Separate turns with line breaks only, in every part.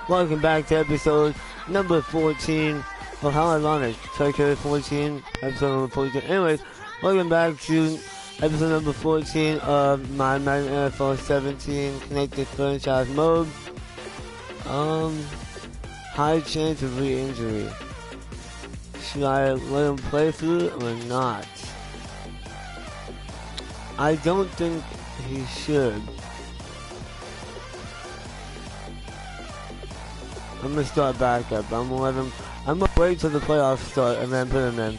Welcome back to episode number 14. Oh, how ironic. Troy Kelly 14, episode number 14. Anyways, welcome back to episode number 14 of my Madden NFL 17 Connected Franchise Mode. High chance of re-injury. Should I let him play through it or not? I don't think he should. I'm gonna start back up. I'm gonna wait till the playoffs start and then put him in.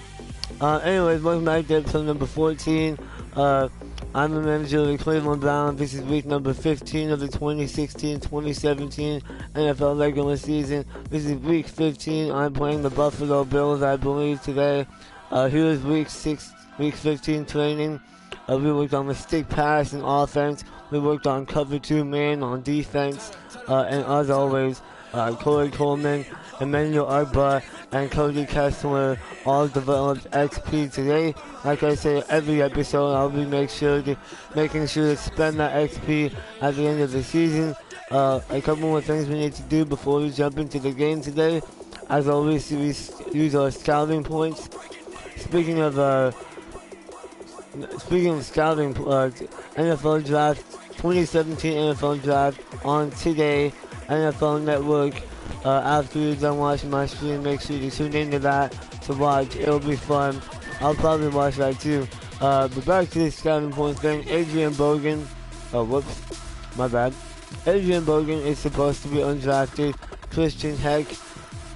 Anyways, welcome back to episode number 14. I'm the manager of the Cleveland Browns. This is week number 15 of the 2016-2017 NFL regular season. This is week 15. I'm playing the Buffalo Bills, I believe, today. Here's week 15 training. We worked on the stick pass and offense. We worked on cover 2 man on defense. And as always, Corey Coleman, Emmanuel Agba, and Cody Kessler all developed XP today. Like I say, every episode I'll be making sure to spend that XP at the end of the season. A couple more things we need to do before we jump into the game today. As always, we use our scouting points. Speaking of scouting, NFL Draft 2017 NFL Draft on today. NFL Network. After you're done watching my stream, make sure you tune into that to watch. It'll be fun. I'll probably watch that too. But back to the scouting point thing. Adrian Bogan. Oh, whoops. My bad. Adrian Bogan is supposed to be undrafted. Christian Heck.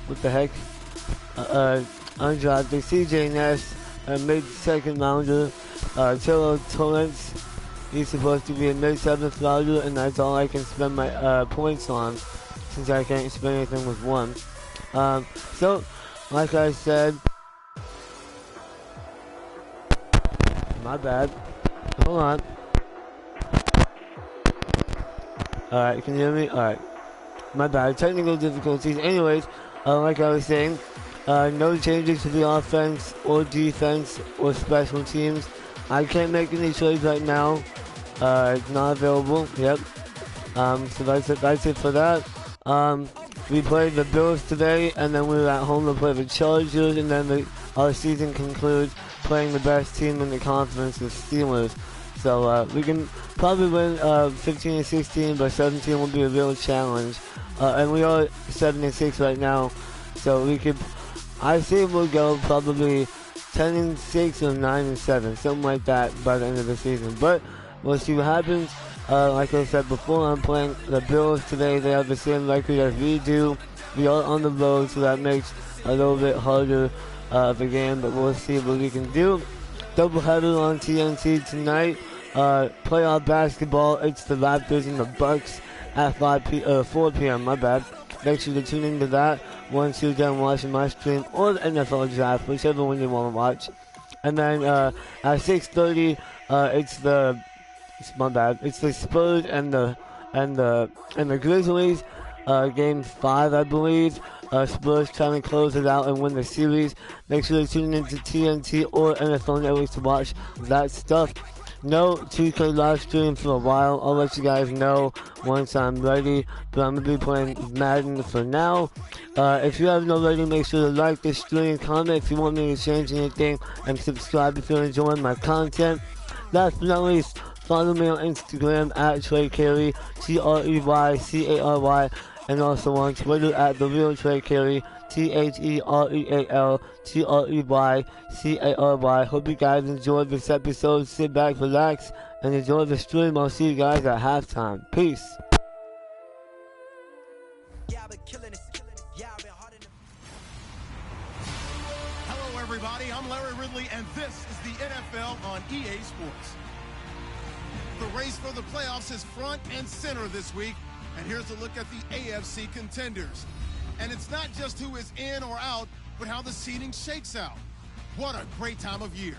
What the heck? Undrafted. CJ Ness. A mid-second rounder. Tilo Torrance. He's supposed to be a mid-7th rounder, and that's all I can spend my points on, since I can't spend anything with one. So, like I said, my bad. Hold on. Alright, can you hear me? Alright. My bad. Technical difficulties. Anyways, like I was saying, no changes to the offense or defense or special teams. I can't make any trades right now. It's not available. Yep. So that's it for that. We played the Bills today, and then we were at home to play the Chargers, and then our season concludes playing the best team in the conference, the Steelers. So we can probably win 15-16, but 17 will be a real challenge. And we are 7-6 right now, so we could. I say we'll go probably 10-6 or 9-7, something like that by the end of the season. But we'll see what happens. Like I said before, I'm playing the Bills today. They have the same record as we do. We are on the road, so that makes a little bit harder of a game, but we'll see what we can do. Doubleheader on TNT tonight. Playoff basketball. It's the Raptors and the Bucks at 4 p.m. My bad. Make sure to tune into that once you're done watching my stream or the NFL Draft, whichever one you want to watch. And then at 6:30, it's the Spurs and the Grizzlies. Game 5, I believe. Spurs trying to close it out and win the series. Make sure to tune into TNT or NFL Network to watch that stuff. No 2K live stream for a while. I'll let you guys know once I'm ready. But I'm going to be playing Madden for now. If you haven't already, make sure to like this stream, comment if you want me to change anything, and subscribe if you're enjoying my content. Last but not least, follow me on Instagram at Trey Carey, TreyCary, and also on Twitter at The Real Trey Carey, TheRealTreyCary. Hope you guys enjoyed this episode. Sit back, relax, and enjoy the stream. I'll see you guys at halftime. Peace.
Hello, everybody. I'm Larry Ridley, and this is the NFL on EA Sports. The race for the playoffs is front and center this week, and here's a look at the AFC contenders. And it's not just who is in or out, but how the seeding shakes out. What a great time of year.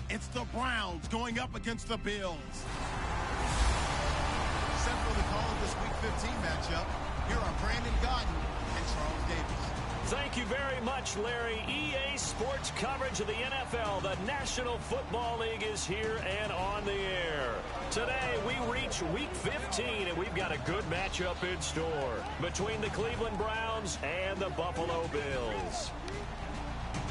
It's the Browns going up against the Bills. Set for the call of this Week 15 matchup, here are Brandon Gaudin and Charles Davis.
Thank you very much, Larry. EA Sports coverage of the NFL, the National Football League, is here and on the air. Today, we reach Week 15, and we've got a good matchup in store between the Cleveland Browns and the Buffalo Bills.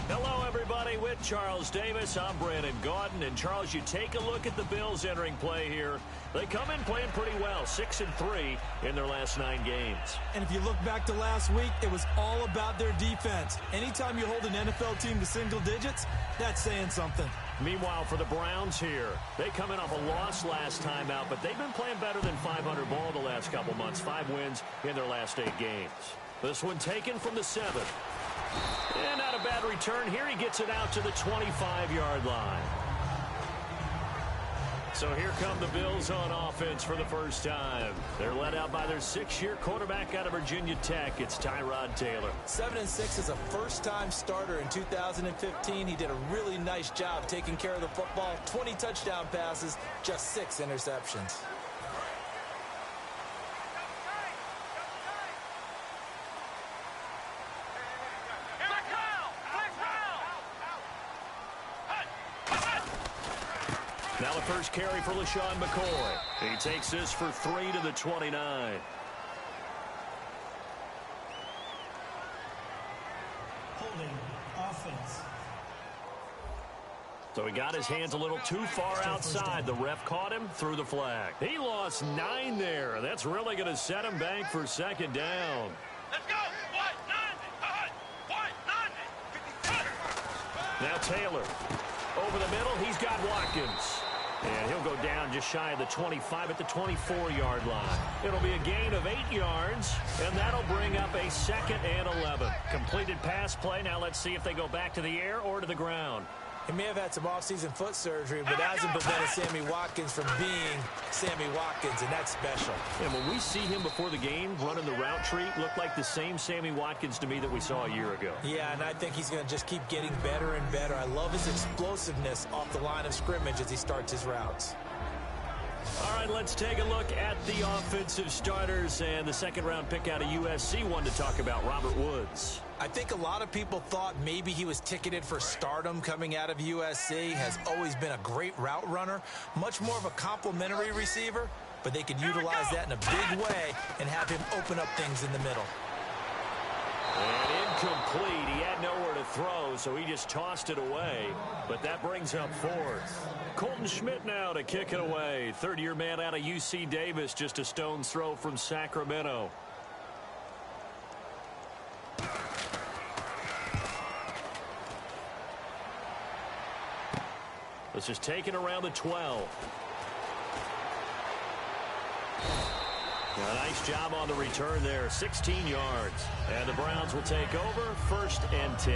Hello, everybody. With Charles Davis, I'm Brandon Gaudin. And, Charles, you take a look at the Bills entering play here. They come in playing pretty well, 6-3 in their last 9 games.
And if you look back to last week, it was all about their defense. Anytime you hold an NFL team to single digits, that's saying something.
Meanwhile, for the Browns here, they come in off a loss last time out, but they've been playing better than 500 ball the last couple months. 5 wins in their last 8 games. This one taken from the 7. And not a bad return. Here he gets it out to the 25-yard line. So here come the Bills on offense for the first time. They're led out by their 6-year quarterback out of Virginia Tech. It's Tyrod Taylor.
7-6 is a first-time starter in 2015. He did a really nice job taking care of the football. 20 touchdown passes, just 6 interceptions.
Now the first carry for LaShawn McCoy. He takes this for 3 to the 29.
Holding offense.
So he got his hands a little too far outside. The ref caught him, threw the flag. He lost 9 there. That's really going to set him back for second down.
Let's go!
Now Taylor. Over the middle, he's got Watkins. And he'll go down just shy of the 25 at the 24-yard line. It'll be a gain of 8 yards, and that'll bring up a 2nd and 11. Completed pass play. Now let's see if they go back to the air or to the ground.
He may have had some offseason foot surgery, but hasn't prevented Sammy Watkins from being Sammy Watkins, and that's special.
And when we see him before the game running the route tree, looked like the same Sammy Watkins to me that we saw a year ago.
Yeah, and I think he's going to just keep getting better and better. I love his explosiveness off the line of scrimmage as he starts his routes.
All right, let's take a look at the offensive starters and the second-round pick out of USC, one to talk about, Robert Woods.
I think a lot of people thought maybe he was ticketed for stardom coming out of USC. Has always been a great route runner, much more of a complimentary receiver, but they could utilize that in a big way and have him open up things in the middle.
And incomplete. He had nowhere to throw, so he just tossed it away. But that brings up 4th. Colton Schmidt now to kick it away. Third-year man out of UC Davis, just a stone's throw from Sacramento. This is taken around the 12. A nice job on the return there, 16 yards. And the Browns will take over, 1st and 10.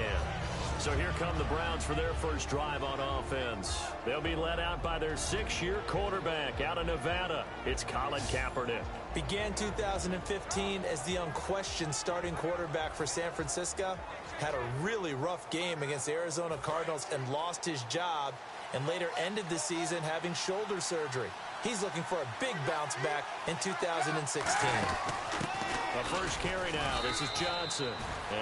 So here come the Browns for their first drive on offense. They'll be led out by their 6-year quarterback out of Nevada. It's Colin Kaepernick.
Began 2015 as the unquestioned starting quarterback for San Francisco. Had a really rough game against the Arizona Cardinals and lost his job, and later ended the season having shoulder surgery. He's looking for a big bounce back in 2016.
The first carry now. This is Johnson.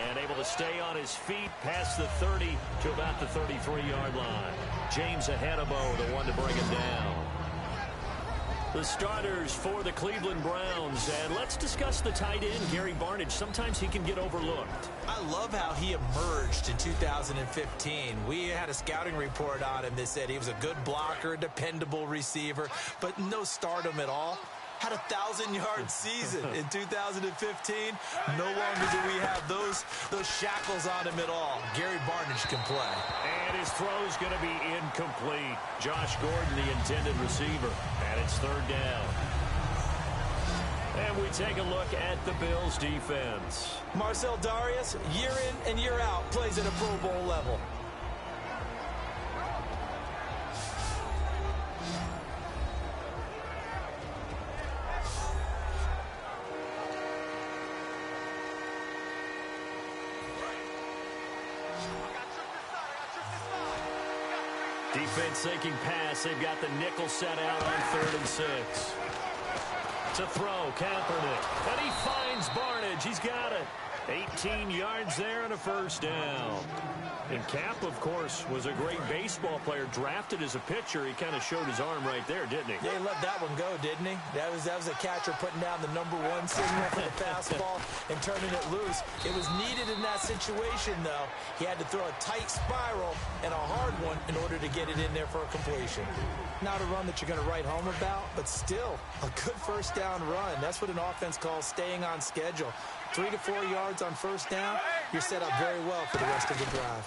And able to stay on his feet past the 30 to about the 33-yard line. James Ahedebo, the one to bring him down. The starters for the Cleveland Browns. And let's discuss the tight end, Gary Barnidge. Sometimes he can get overlooked.
I love how he emerged in 2015. We had a scouting report on him that said he was a good blocker, dependable receiver, but no stardom at all. Had a 1,000-yard season in 2015. No longer do we have those shackles on him at all. Gary Barnidge can play.
And his throw's going to be incomplete. Josh Gordon, the intended receiver. And it's 3rd down. And we take a look at the Bills' defense.
Marcel Darius, year in and year out, plays at a Pro Bowl level.
Defense thinking pass. They've got the nickel set out on 3rd and 6. To throw, Kaepernick. And he finds Barnidge. He's got it. 18 yards there and a first down. And Cap, of course, was a great baseball player, drafted as a pitcher. He kind of showed his arm right there, didn't he?
Yeah, he let that one go, didn't he? That was a catcher putting down the #1 signal for the fastball and turning it loose. It was needed in that situation, though. He had to throw a tight spiral and a hard one in order to get it in there for a completion. Not a run that you're going to write home about, but still a good first down run. That's what an offense calls staying on schedule. 3 to 4 yards on first down, you're set up very well for the rest of the drive.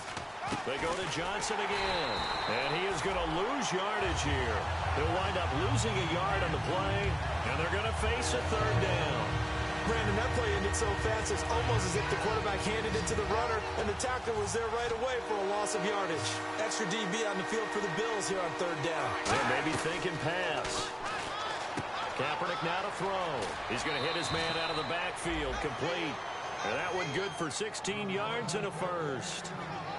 They go to Johnson again, and he is going to lose yardage here. He'll wind up losing a yard on the play, and they're going to face a third down.
Brandon, that play ended so fast, it's almost as if the quarterback handed it to the runner, and the tackler was there right away for a loss of yardage. Extra DB on the field for the Bills here on third down.
And maybe thinking pass. Kaepernick now to throw. He's going to hit his man out of the backfield, complete. And that one good for 16 yards and a first.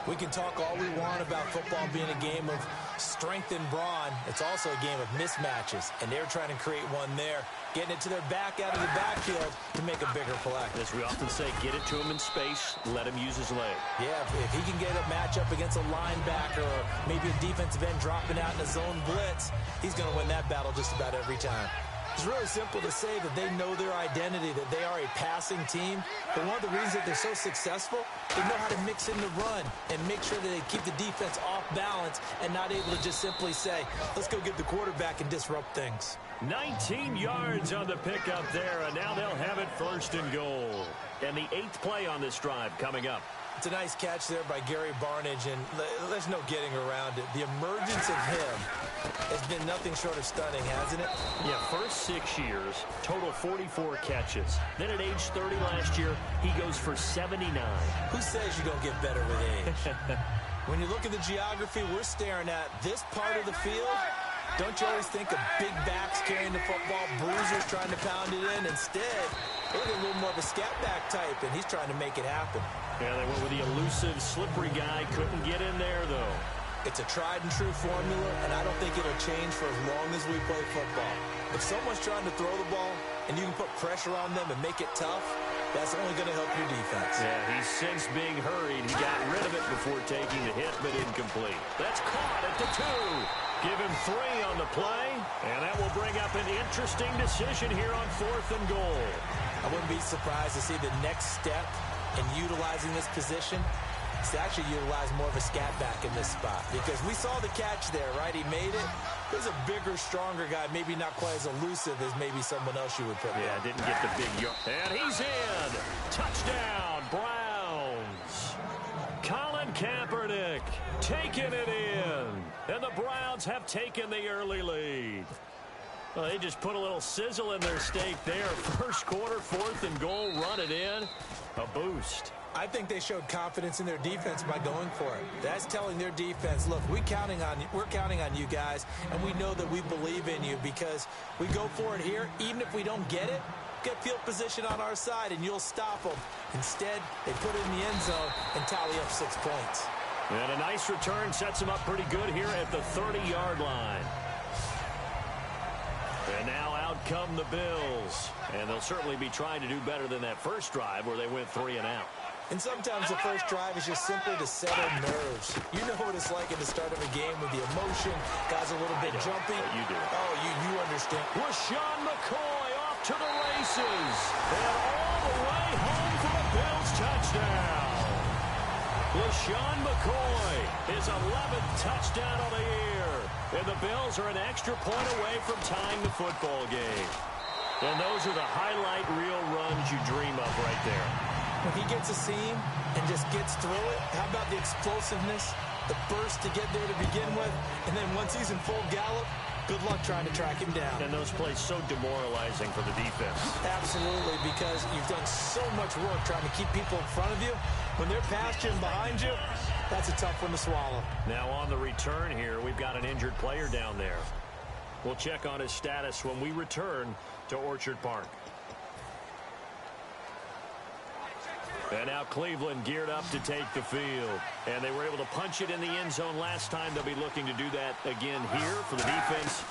We can talk all we want about football being a game of strength and brawn. It's also a game of mismatches, and they're trying to create one there, getting it to their back out of the backfield to make a bigger play.
As we often say, get it to him in space, let him use his leg.
Yeah, if he can get a matchup against a linebacker or maybe a defensive end dropping out in a zone blitz, he's going to win that battle just about every time. It's really simple to say that they know their identity, that they are a passing team. But one of the reasons that they're so successful, they know how to mix in the run and make sure that they keep the defense off balance and not able to just simply say, let's go get the quarterback and disrupt things.
19 yards on the pickup there, and now they'll have it first and goal. And the 8th play on this drive coming up.
It's a nice catch there by Gary Barnage, and there's no getting around it. The emergence of him has been nothing short of stunning, hasn't it?
Yeah, first 6 years, total 44 catches. Then at age 30 last year, he goes for 79.
Who says you don't get better with age? When you look at the geography we're staring at, this part of the field, don't you always think of big backs carrying the football, bruisers trying to pound it in? Instead, look at a little more of a scat back type, and he's trying to make it happen.
Yeah, they went with the elusive, slippery guy. Couldn't get in there, though.
It's a tried-and-true formula, and I don't think it'll change for as long as we play football. If someone's trying to throw the ball, and you can put pressure on them and make it tough, that's only going to help your defense.
Yeah, he's since being hurried. He got rid of it before taking the hit, but incomplete. That's caught at the 2. Give him 3 on the play, and that will bring up an interesting decision here on 4th and goal.
I wouldn't be surprised to see the next step in utilizing this position is to actually utilize more of a scat back in this spot, because we saw the catch there, right? He made it. There's a bigger, stronger guy, maybe not quite as elusive as maybe someone else you would put
Yeah,
down.
didn't get the big yard. And he's in. Touchdown, Browns. Colin Kaepernick taking it in. And the Browns have taken the early lead. Well, they just put a little sizzle in their steak there. First quarter, 4th and goal, run it in. A boost.
I think they showed confidence in their defense by going for it. That's telling their defense, look, we're counting on you guys, and we know that we believe in you, because we go for it here. Even if we don't get it, get field position on our side, and you'll stop them. Instead, they put it in the end zone and tally up 6 points.
And a nice return sets them up pretty good here at the 30-yard line. And now out come the Bills. And they'll certainly be trying to do better than that first drive where they went 3 and out.
And sometimes the first drive is just simply to settle nerves. You know what it's like at the start of a game with the emotion. Guys a little bit jumpy.
You do.
Oh, you understand.
LaShawn McCoy off to the races. And all the way home for a Bills touchdown. LaShawn McCoy, his 11th touchdown of the year. And the Bills are an extra point away from tying the football game. And those are the highlight reel runs you dream of right there.
When he gets a seam and just gets through it, how about the explosiveness, the burst to get there to begin with, and then once he's in full gallop, good luck trying to track him down.
And those plays so demoralizing for the defense.
Absolutely, because you've done so much work trying to keep people in front of you. When they're past you and behind you, that's a tough one to swallow.
Now on the return here, we've got an injured player down there. We'll check on his status when we return to Orchard Park. And now Cleveland geared up to take the field. And they were able to punch it in the end zone last time. They'll be looking to do that again here for the defense.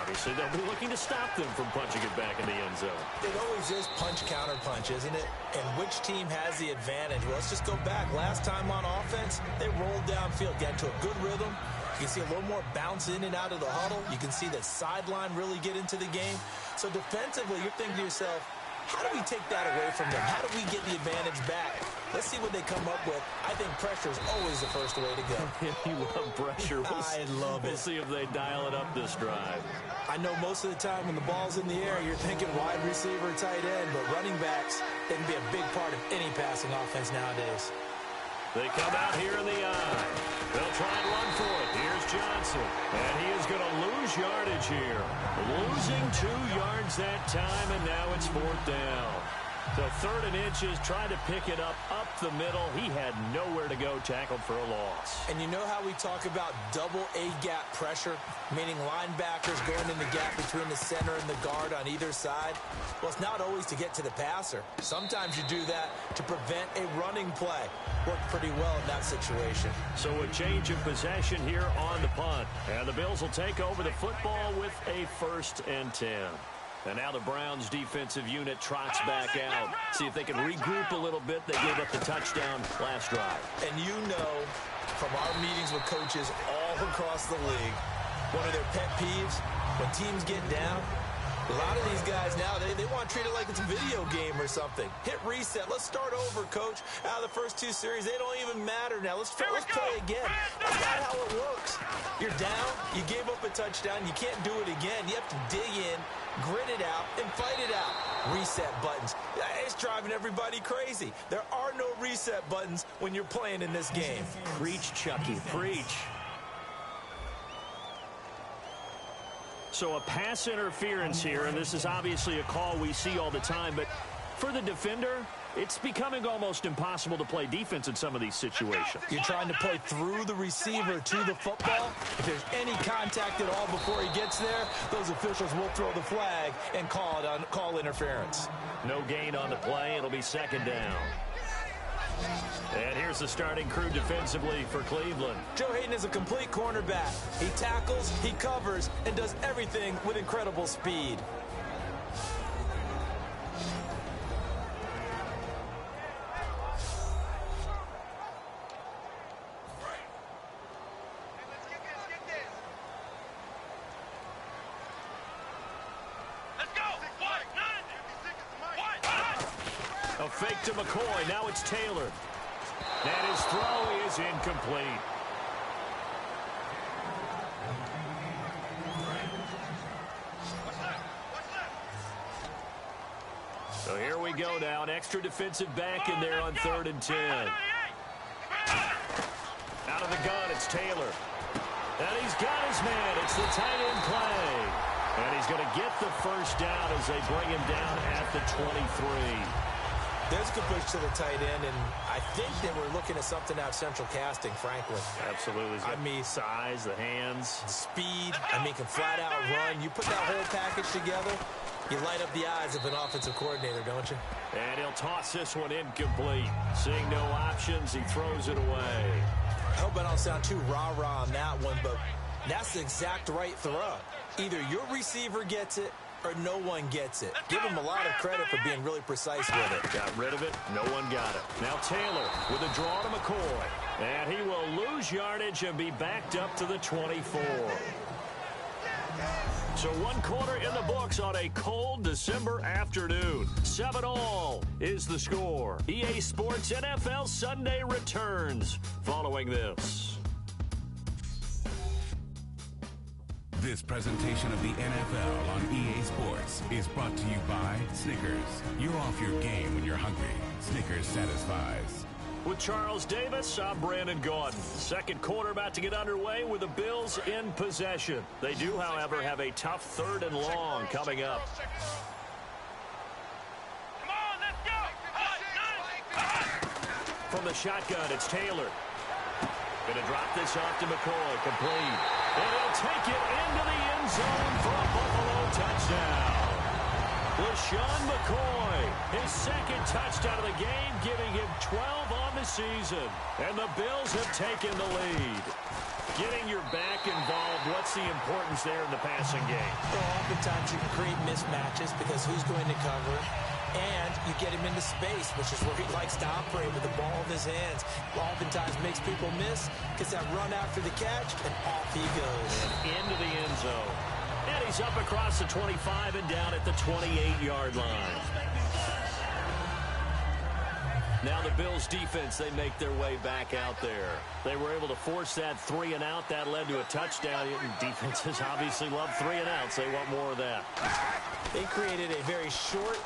Obviously, they'll be looking to stop them from punching it back in the end zone.
It always is punch-counter-punch, isn't it? And which team has the advantage? Well, let's just go back. Last time on offense, they rolled downfield, got into a good rhythm. You can see a little more bounce in and out of the huddle. You can see the sideline really get into the game. So defensively, you're thinking to yourself, how do we take that away from them? How do we get the advantage back? Let's see what they come up with. I think pressure is always the first way to go.
You love pressure.
I love it.
We'll see if they dial it up this drive.
I know most of the time when the ball's in the air, you're thinking wide receiver, tight end, but running backs, they can be a big part of any passing offense nowadays.
They come out here in the eye. They'll try and run for it. Here's Johnson. And he is going to lose yardage here. Losing 2 yards that time, and now it's 4th down. So 3rd and inches, trying to pick it up the middle. He had nowhere to go, tackled for a loss.
And you know how we talk about double A-gap pressure, meaning linebackers going in the gap between the center and the guard on either side? Well, it's not always to get to the passer. Sometimes you do that to prevent a running play. Worked pretty well in that situation.
So a change of possession here on the punt. And the Bills will take over the football with a 1st and 10. And now the Browns defensive unit trots back out. See if they can regroup a little bit. They gave up the touchdown last drive.
And you know from our meetings with coaches all across the league, one of their pet peeves, when teams get down, a lot of these guys now, they want to treat it like it's a video game or something. Hit reset. Let's start over, coach. Out of the first 2 series, they don't even matter now. Let's play again. That's not how it works. You're down. You gave up a touchdown. You can't do it again. You have to dig in, grit it out, and fight it out. Reset buttons. It's driving everybody crazy. There are no reset buttons when you're playing in this game.
Preach, Chucky. Preach. So a pass interference here, and this is obviously a call we see all the time, but for the defender, it's becoming almost impossible to play defense in some of these situations.
You're trying to play through the receiver to the football. If there's any contact at all before he gets there, those officials will throw the flag and call interference.
No gain on the play. It'll be 2nd down. And here's the starting crew defensively for Cleveland.
Joe Hayden is a complete cornerback. He tackles, he covers, and does everything with incredible speed.
A fake to McCoy. Now it's Taylor. And his throw is incomplete. So here we go now. An extra defensive back in there on 3rd and 10. Out of the gun, it's Taylor. And he's got his man. It's the tight end play. And he's going to get the 1st down as they bring him down at the 23.
There's a good push to the tight end, and I think they were looking at something out central casting, frankly.
Absolutely.
I mean,
size, the hands.
Speed, can flat out run. You put that whole package together, you light up the eyes of an offensive coordinator, don't you?
And he'll toss this one incomplete. Seeing no options, he throws it away.
I hope I don't sound too rah-rah on that one, but that's the exact right throw. Either your receiver gets it, or no one gets it. Give him a lot of credit for being really precise with it.
Got rid of it. No one got it. Now Taylor with a draw to McCoy. And he will lose yardage and be backed up to the 24. So 1 quarter in the books on a cold December afternoon. 7-all is the score. EA Sports NFL Sunday returns following this.
This presentation of the NFL on EA Sports is brought to you by Snickers. You're off your game when you're hungry. Snickers satisfies.
With Charles Davis, I'm Brandon Gordon. 2nd quarter about to get underway with the Bills in possession. They do, however, have a tough 3rd and long coming up. From the shotgun, it's Taylor. Going to drop this off to McCoy. Complete. And he'll take it into the end zone for a Buffalo touchdown. LaShawn McCoy, his 2nd touchdown of the game, giving him 12 on the season. And the Bills have taken the lead. Getting your back involved, what's the importance there in the passing game?
Well, oftentimes you can create mismatches because who's going to cover, and you get him into space, which is where he likes to operate with the ball in his hands. Oftentimes makes people miss, gets that run after the catch, and off he goes.
And into the end zone. And he's up across the 25 and down at the 28-yard line. Now the Bills defense, they make their way back out there. They were able to force that 3 and out. That led to a touchdown. Defenses obviously love 3 and outs. They want more of that.
They created a very short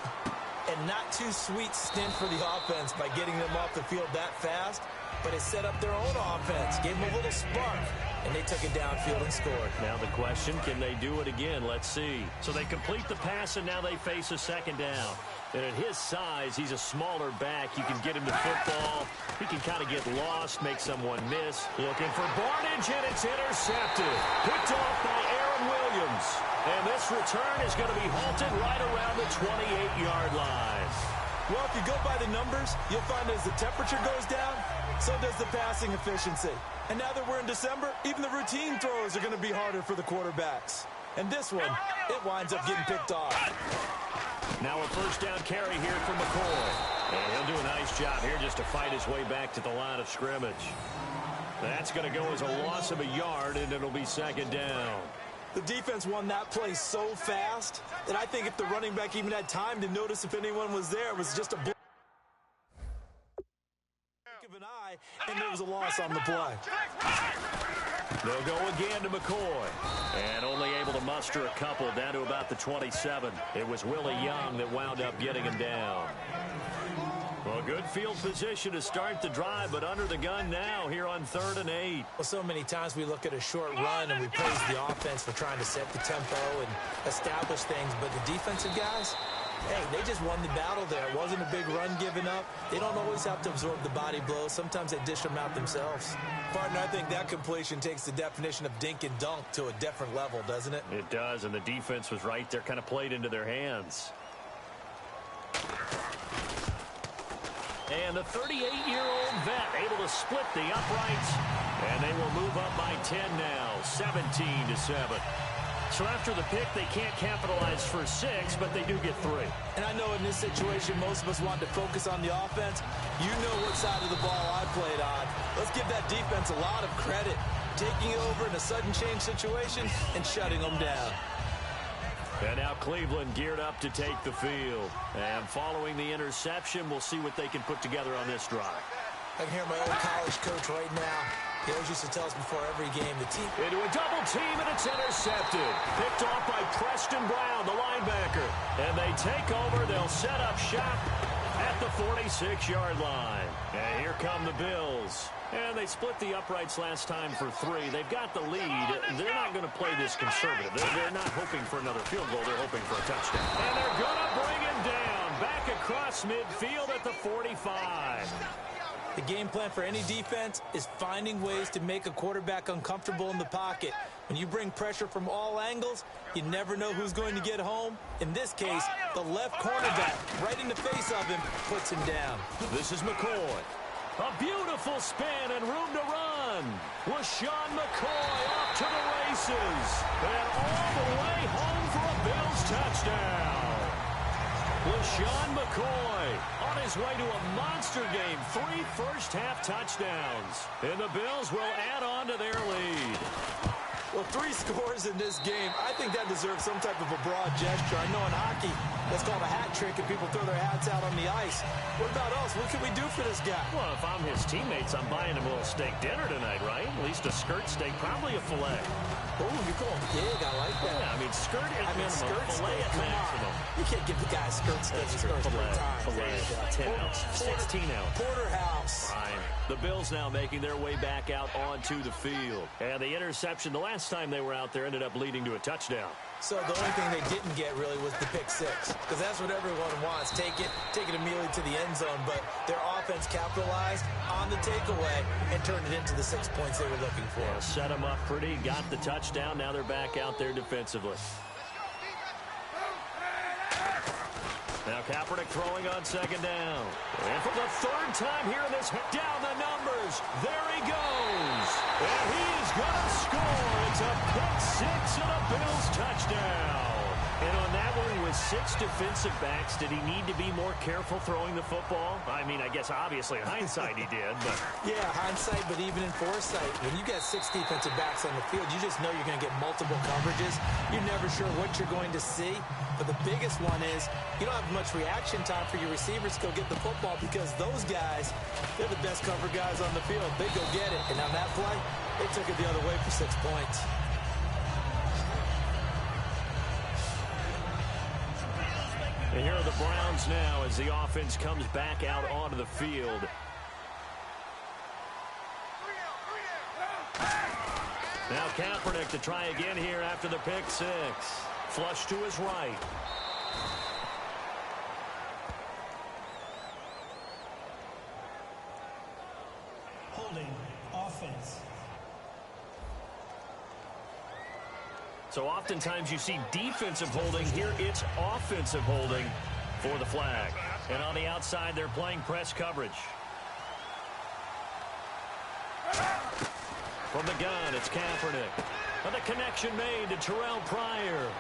and not too sweet stint for the offense by getting them off the field that fast, but it set up their own offense, gave them a little spark, and they took it downfield and scored.
Now the question, can they do it again? Let's see. So they complete the pass, and now they face a second down. And at his size, he's a smaller back. You can get him to football. He can kind of get lost, make someone miss. Looking for Barnage, and it's intercepted. Picked off by Aaron Williams. And this return is going to be halted right around the 28-yard line.
Well, if you go by the numbers, you'll find as the temperature goes down, so does the passing efficiency. And now that we're in December, even the routine throws are going to be harder for the quarterbacks. And this one, it winds up getting picked off.
Now a first down carry here from McCoy. And he'll do a nice job here just to fight his way back to the line of scrimmage. That's going to go as a loss of a yard, and it'll be second down.
The defense won that play so fast that I think if the running back even had time to notice if anyone was there, it was just a blink of an eye, and there was a loss on the play.
They'll go again to McCoy. And only able to muster a couple down to about the 27. It was Willie Young that wound up getting him down. Well, good field position to start the drive, but under the gun now here on 3rd and 8.
Well, so many times we look at a short run and we praise the offense for trying to set the tempo and establish things, but the defensive guys, hey, they just won the battle there. It wasn't a big run given up. They don't always have to absorb the body blows. Sometimes they dish them out themselves. Partner, I think that completion takes the definition of dink and dunk to a different level, doesn't it?
It does, and the defense was right there, kind of played into their hands. And the 38-year-old vet able to split the uprights, and they will move up by 10 now, 17-7. So after the pick, they can't capitalize for 6, but they do get 3.
And I know in this situation, most of us want to focus on the offense. You know what side of the ball I played on. Let's give that defense a lot of credit. Taking over in a sudden change situation and shutting them down.
And now Cleveland geared up to take the field. And following the interception, we'll see what they can put together on this drive.
I can hear my old college coach right now. He always used to tell us before every game, the team...
Into a double team, and it's intercepted. Picked off by Preston Brown, the linebacker. And they take over. They'll set up shop at the 46-yard line. And here come the Bills. And they split the uprights last time for 3. They've got the lead. They're not going to play this conservative. They're not hoping for another field goal. They're hoping for a touchdown. And they're going to bring him down. Back across midfield at the 45.
The game plan for any defense is finding ways to make a quarterback uncomfortable in the pocket. When you bring pressure from all angles, you never know who's going to get home. In this case, the left cornerback, right in the face of him, puts him down.
This is McCoy. A beautiful spin and room to run. LaShawn McCoy off to the races. And all the way home for a Bills touchdown. LaShawn McCoy on his way to a monster game. 3 first-half touchdowns. And the Bills will add on to their lead.
Well, 3 scores in this game. I think that deserves some type of a broad gesture. I know in hockey, that's called a hat trick, and people throw their hats out on the ice. What about us? What can we do for this guy?
Well, if I'm his teammates, I'm buying him a little steak dinner tonight, right? At least a skirt steak, probably a filet.
Oh, you're going big. I like that.
Yeah, I mean, skirt at minimum,
skirt
filet
steak.
at maximum.
You can't give the guy a skirt steak.
Filet, 10 ounce, 16 ounce.
Porterhouse.
Fine. The Bills now making their way back out onto the field. And the interception the last time they were out there ended up leading to a touchdown.
So the only thing they didn't get really was the pick 6. Because that's what everyone wants. Take it immediately to the end zone. But their offense capitalized on the takeaway and turned it into the 6 points they were looking for.
Yeah, set them up pretty, got the touchdown. Now they're back out there defensively. Now Kaepernick throwing on second down. And for the 3rd time here in this, down the numbers. There he goes. And he is going to It's a pick six and a Bills touchdown. And on that one, with 6 defensive backs, did he need to be more careful throwing the football? I mean, I guess obviously in hindsight he did, but...
Yeah, hindsight, but even in foresight, when you got 6 defensive backs on the field, you just know you're going to get multiple coverages. You're never sure what you're going to see. But the biggest one is you don't have much reaction time for your receivers to go get the football because those guys, they're the best cover guys on the field. They go get it. And on that play, they took it the other way for 6 points.
And here are the Browns now as the offense comes back out onto the field. Now Kaepernick to try again here after the pick six. Flush to his right.
Holding offense.
So oftentimes you see defensive holding. Here it's offensive holding for the flag. And on the outside, they're playing press coverage. From the gun, it's Kaepernick. And the connection made to Terrell Pryor.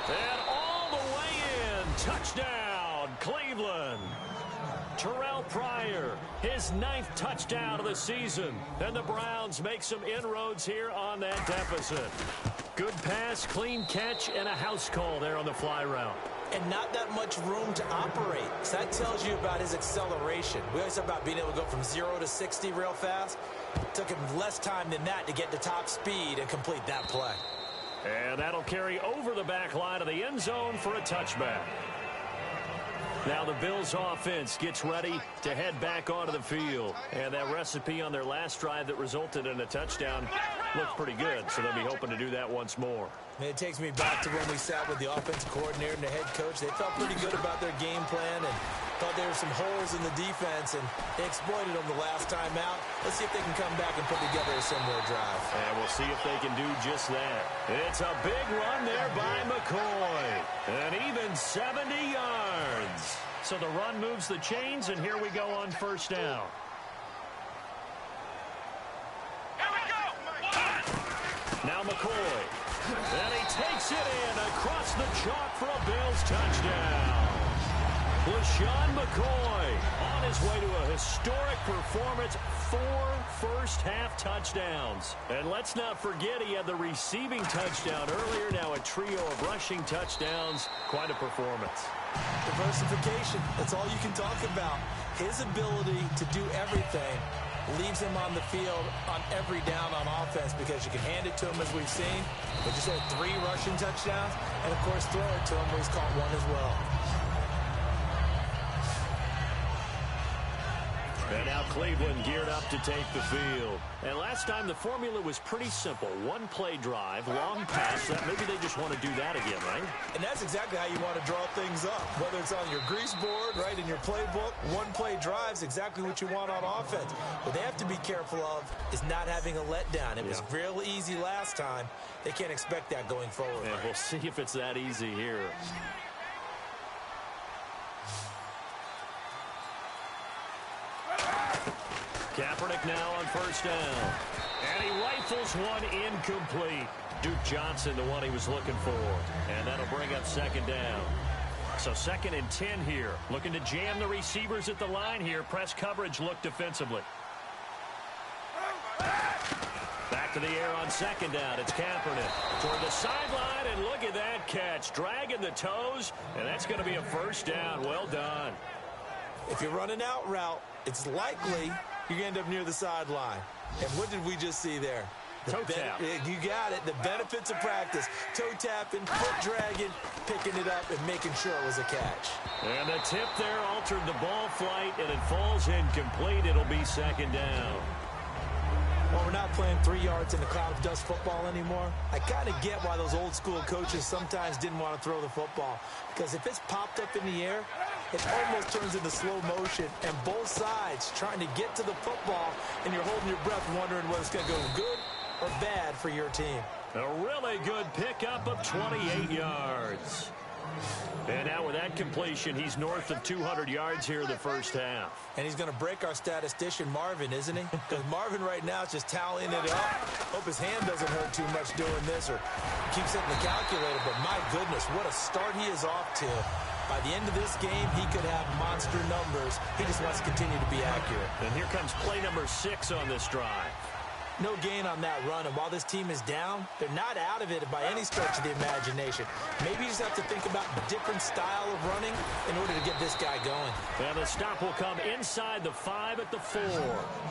And all the way in. Touchdown, Cleveland. Terrell Pryor, his 9th touchdown of the season. And the Browns make some inroads here on that deficit. Good pass, clean catch, and a house call there on the fly route.
And not that much room to operate. So that tells you about his acceleration. We always talk about being able to go from 0 to 60 real fast. It took him less time than that to get to top speed and complete that play.
And that'll carry over the back line of the end zone for a touchback. Now the Bills offense gets ready to head back onto the field. And that recipe on their last drive that resulted in a touchdown looked pretty good. So they'll be hoping to do that once more.
And it takes me back to when we sat with the offensive coordinator and the head coach. They felt pretty good about their game plan and thought there were some holes in the defense, and they exploited them the last time out. Let's see if they can come back and put together a similar drive.
And we'll see if they can do just that. It's a big run there by McCoy. And even 70 yards. So the run moves the chains, and here we go on first down. Now McCoy. And he takes it in across the chalk for a Bills touchdown. LaShawn McCoy on his way to a historic performance, 4 first-half touchdowns. And let's not forget he had the receiving touchdown earlier, now a trio of rushing touchdowns. Quite a performance.
Diversification, that's all you can talk about. His ability to do everything leaves him on the field on every down on offense because you can hand it to him as we've seen. But just had 3 rushing touchdowns and, of course, throw it to him where he's caught 1 as well.
And now Cleveland geared up to take the field. And last time the formula was pretty simple. 1-play drive, long pass. Maybe they just want to do that again, right?
And that's exactly how you want to draw things up. Whether it's on your grease board, right, in your playbook, 1-play drive is exactly what you want on offense. What they have to be careful of is not having a letdown. It was real easy last time. They can't expect that going forward.
And we'll see if it's that easy here. Kaepernick now on first down. And he rifles one incomplete. Duke Johnson, the one he was looking for. And that'll bring up second down. So 2nd and 10 here. Looking to jam the receivers at the line here. Press coverage look defensively. Back to the air on second down. It's Kaepernick toward the sideline, and look at that catch. Dragging the toes, and that's going to be a first down. Well done.
If you're running out route, it's likely you're going to end up near the sideline. And what did we just see there?
Toe tap.
You got it. The benefits of practice. Toe tapping, foot dragging, picking it up, and making sure it was a catch.
And the tip there altered the ball flight, and it falls incomplete. It'll be second down.
Well, we're not playing 3 yards in a cloud of dust football anymore. I kind of get why those old school coaches sometimes didn't want to throw the football. Because if it's popped up in the air, it almost turns into slow motion. And both sides trying to get to the football, and you're holding your breath wondering whether it's going to go good or bad for your team.
A really good pickup of 28 yards. And now with that completion, he's north of 200 yards here in the first half.
And he's going to break our statistician, Marvin, isn't he? Because Marvin right now is just tallying it up. Hope his hand doesn't hurt too much doing this or keeps hitting the calculator. But my goodness, what a start he is off to. By the end of this game, he could have monster numbers. He just wants to continue to be accurate.
And here comes play number 6 on this drive.
No gain on that run, and while this team is down, they're not out of it by any stretch of the imagination. Maybe you just have to think about a different style of running in order to get this guy going.
And the stop will come inside the 5 at the 4.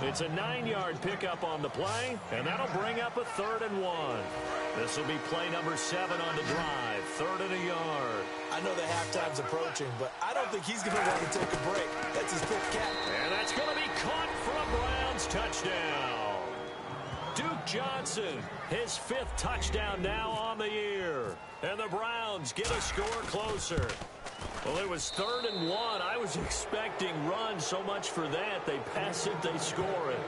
It's a 9-yard pickup on the play, and that'll bring up a 3rd and 1. This will be play number 7 on the drive, 3rd and a yard.
I know the halftime's approaching, but I don't think he's going to want to take a break. That's his 5th catch.
And that's going to be caught for a Browns touchdown. Duke Johnson, his 5th touchdown now on the year. And the Browns get a score closer. Well, it was 3rd and 1. I was expecting run so much for that. They pass it, they score it.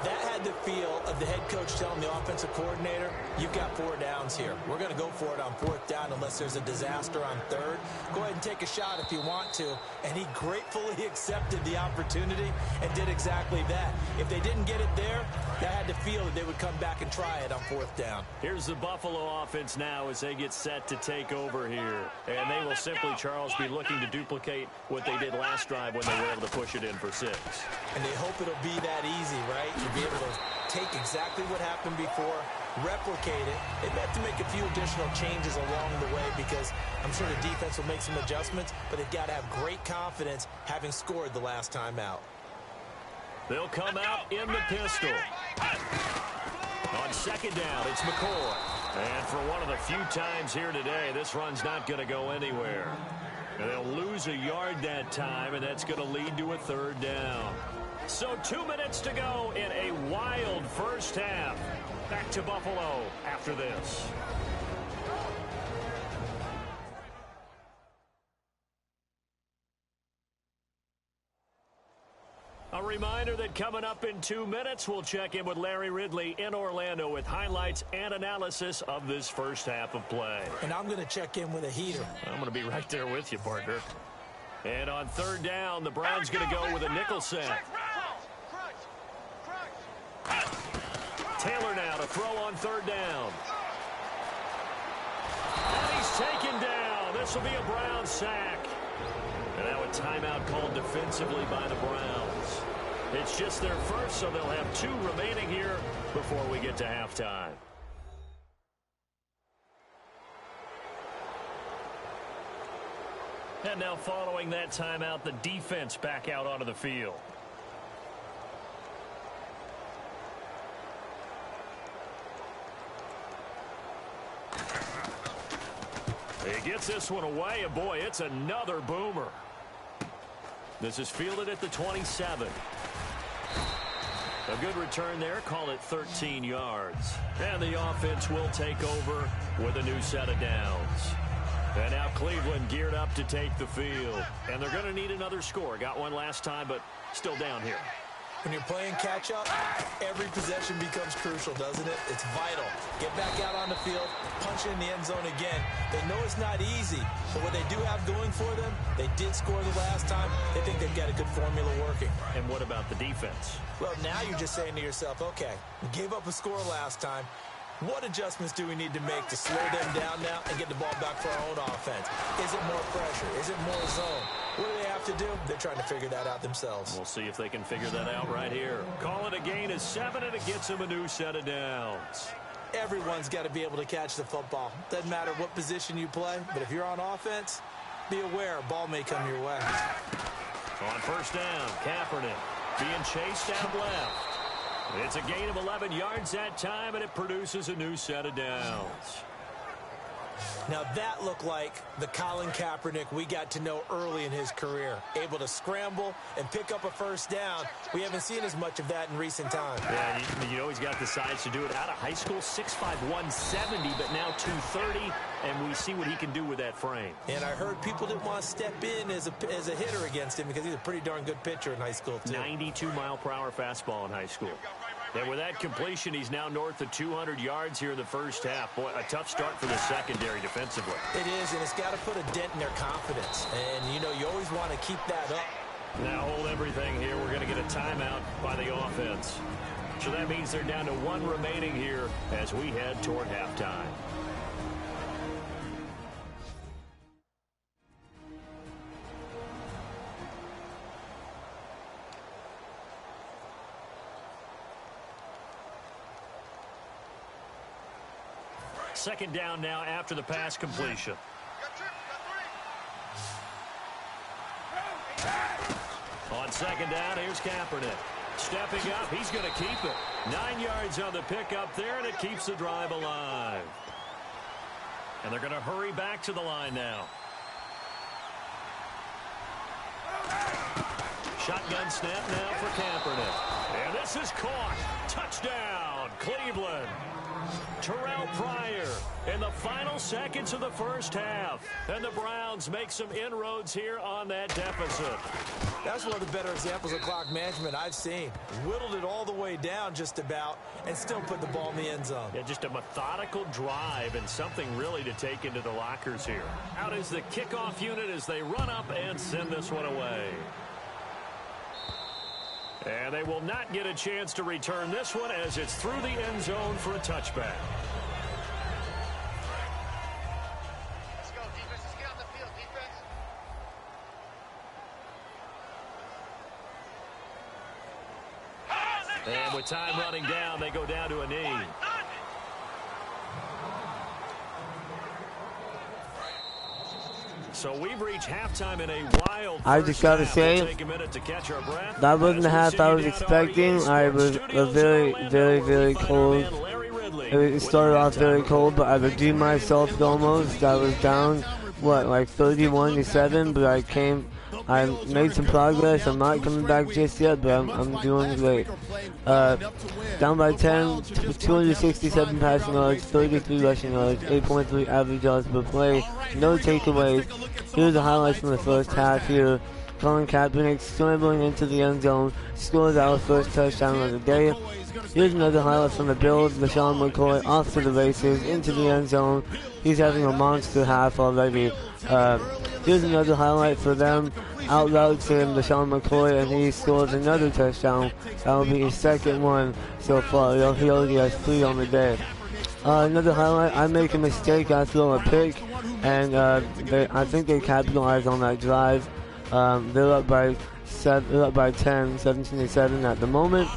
That had the feel of the head coach telling the offensive coordinator, you've got 4 downs here. We're going to go for it on 4th down unless there's a disaster on 3rd. Go ahead and take a shot if you want to. And he gratefully accepted the opportunity and did exactly that. If they didn't get it there, that had the feel that they would come back and try it on 4th down.
Here's the Buffalo offense now as they get set to take over here. And they will simply, Charles, be looking to duplicate what they did last drive when they were able to push it in for 6.
And they hope it'll be that easy, right? You'll be able to take exactly what happened before, replicate it. They have to make a few additional changes along the way because I'm sure the defense will make some adjustments, but they've got to have great confidence having scored the last time out.
They'll come out in the pistol. On 2nd down, it's McCoy. And for one of the few times here today, this run's not going to go anywhere. And they'll lose a yard that time, and that's going to lead to a 3rd down. So 2 minutes to go in a wild first half. Back to Buffalo after this. A reminder that coming up in 2 minutes, we'll check in with Larry Ridley in Orlando with highlights and analysis of this first half of play.
And I'm going to check in with a heater.
I'm going to be right there with you, partner. And on 3rd down, the Browns going to go with a nickel set. Taylor now to throw on 3rd down. And he's taken down. This will be a Browns sack. And now a timeout called defensively by the Browns. It's just their first, so they'll have 2 remaining here before we get to halftime. And now following that timeout, the defense back out onto the field. He gets this one away, and boy, it's another boomer. This is fielded at the 27. A good return there, call it 13 yards. And the offense will take over with a new set of downs. And now Cleveland geared up to take the field. And they're going to need another score. Got one last time, but still down here.
When you're playing catch-up, every possession becomes crucial, doesn't it? It's vital. Get back out on the field, punch it in the end zone again. They know it's not easy, but what they do have going for them, they did score the last time. They think they've got a good formula working.
And what about the defense?
Well, now you're just saying to yourself, okay, we gave up a score last time. What adjustments do we need to make to slow them down now and get the ball back for our own offense? Is it more pressure? Is it more zone? What do they have to do? They're trying to figure that out themselves.
We'll see if they can figure that out right here. Call it a gain of 7, and it gets them a new set of downs.
Everyone's got to be able to catch the football. Doesn't matter what position you play, but if you're on offense, be aware a ball may come your way.
On 1st down, Kaepernick being chased down left. It's a gain of 11 yards that time, and it produces a new set of downs.
Now that looked like the Colin Kaepernick we got to know early in his career. Able to scramble and pick up a 1st down. We haven't seen as much of that in recent times.
Yeah, you know he's got the size to do it. Out of high school, 6'5", 170, but now 230, and we see what he can do with that frame.
And I heard people didn't want to step in as a hitter against him because he's a pretty darn good pitcher in high school, too.
92-mile-per-hour fastball in high school. And with that completion, he's now north of 200 yards here in the first half. Boy, a tough start for the secondary defensively.
It is, and it's got to put a dent in their confidence. And, you know, you always want to keep that up.
Now hold everything here. We're going to get a timeout by the offense. So that means they're down to one remaining here as we head toward halftime. Second down now after the pass completion. On second down, here's Kaepernick. Stepping up, he's going to keep it. 9 yards on the pickup there, and it keeps the drive alive. And they're going to hurry back to the line now. Shotgun snap now for Kaepernick. And this is caught. Touchdown, Cleveland. Terrell Pryor in the final seconds of the first half. And the Browns make some inroads here on that deficit.
That's one of the better examples of clock management I've seen. Whittled it all the way down just about and still put the ball in the end zone.
Yeah, just a methodical drive and something really to take into the lockers here. Out is the kickoff unit as they run up and send this one away. And they will not get a chance to return this one as it's through the end zone for a touchback.
Let's go, defense. Let's get on the field, defense.
And with time running down, they go down to a knee. So we've reached halftime in a wild
I just gotta say, that wasn't the half I was expecting. I was very, very, very cold. It started off very cold, but I redeemed myself almost. I was down, like 31-7, but I made some progress. I'm not coming back just yet, but I'm doing great. Down by 10, 267 passing yards, 33 rushing yards, 8.3 average yards per play, no takeaways. Here's the highlights from the first half here. Colin Kaepernick scrambling into the end zone, scores our first touchdown of the day. Here's another highlight from the Bills. LaShawn McCoy off to the races, into the end zone. He's having a monster half already. Here's another highlight for them. Out routes him, LaShawn McCoy, and he scores another touchdown. That will be his second one so far. He already has 3 on the day. Another highlight, I make a mistake, I throw a pick, and I think they capitalized on that drive. They're up by 10, 17-7 at the moment.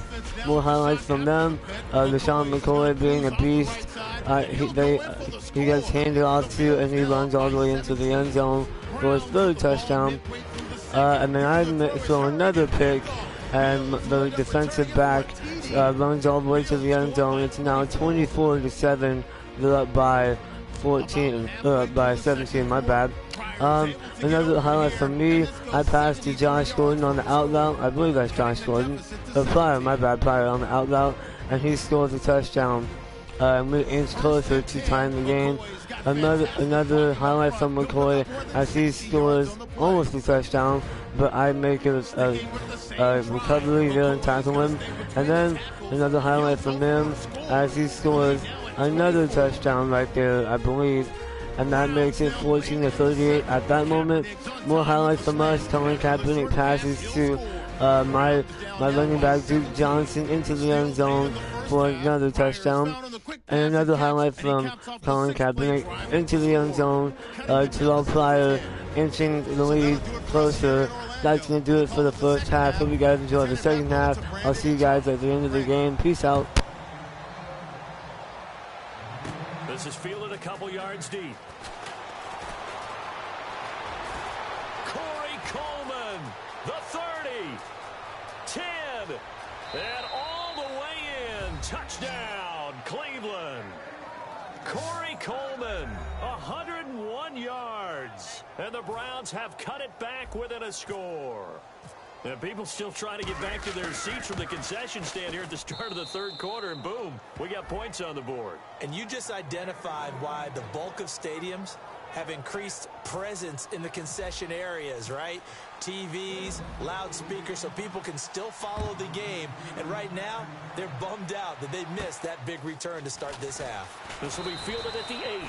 More highlights from them. LaShawn McCoy being a beast. He gets handed off to, and he runs all the way into the end zone for his third touchdown. And then I throw another pick, and the defensive back runs all the way to the end zone. It's now 24-7. They're up by 17, my bad. Another highlight from me, I passed to Josh Gordon on the out route. I believe that's Josh Gordon. Pryor on the out route, and he scores a touchdown. We're inch closer to tying the game. Another highlight from McCoy as he scores almost a touchdown, but I make a recovery there and tackle him. And then another highlight from him as he scores another touchdown right there, I believe. And that makes it 14-38 at that moment. More highlights from us. Colin Kaepernick passes to my running back Duke Johnson into the end zone for another touchdown. And another highlight from Colin Kaepernick into the end zone. Terrell Pryor inching the lead closer. That's going to do it for the first half. Hope you guys enjoy the second half. I'll see you guys at the end of the game. Peace out.
This is fielded a couple yards deep. Corey Coleman, the 30, 10, and all the way in. Touchdown, Cleveland. Corey Coleman, 101 yards. And the Browns have cut it back within a score. And people still trying to get back to their seats from the concession stand here at the start of the third quarter, and boom, we got points on the board.
And you just identified why the bulk of stadiums have increased presence in the concession areas, right? TVs, loudspeakers, so people can still follow the game. And right now, they're bummed out that they missed that big return to start this half.
This will be fielded at the 8.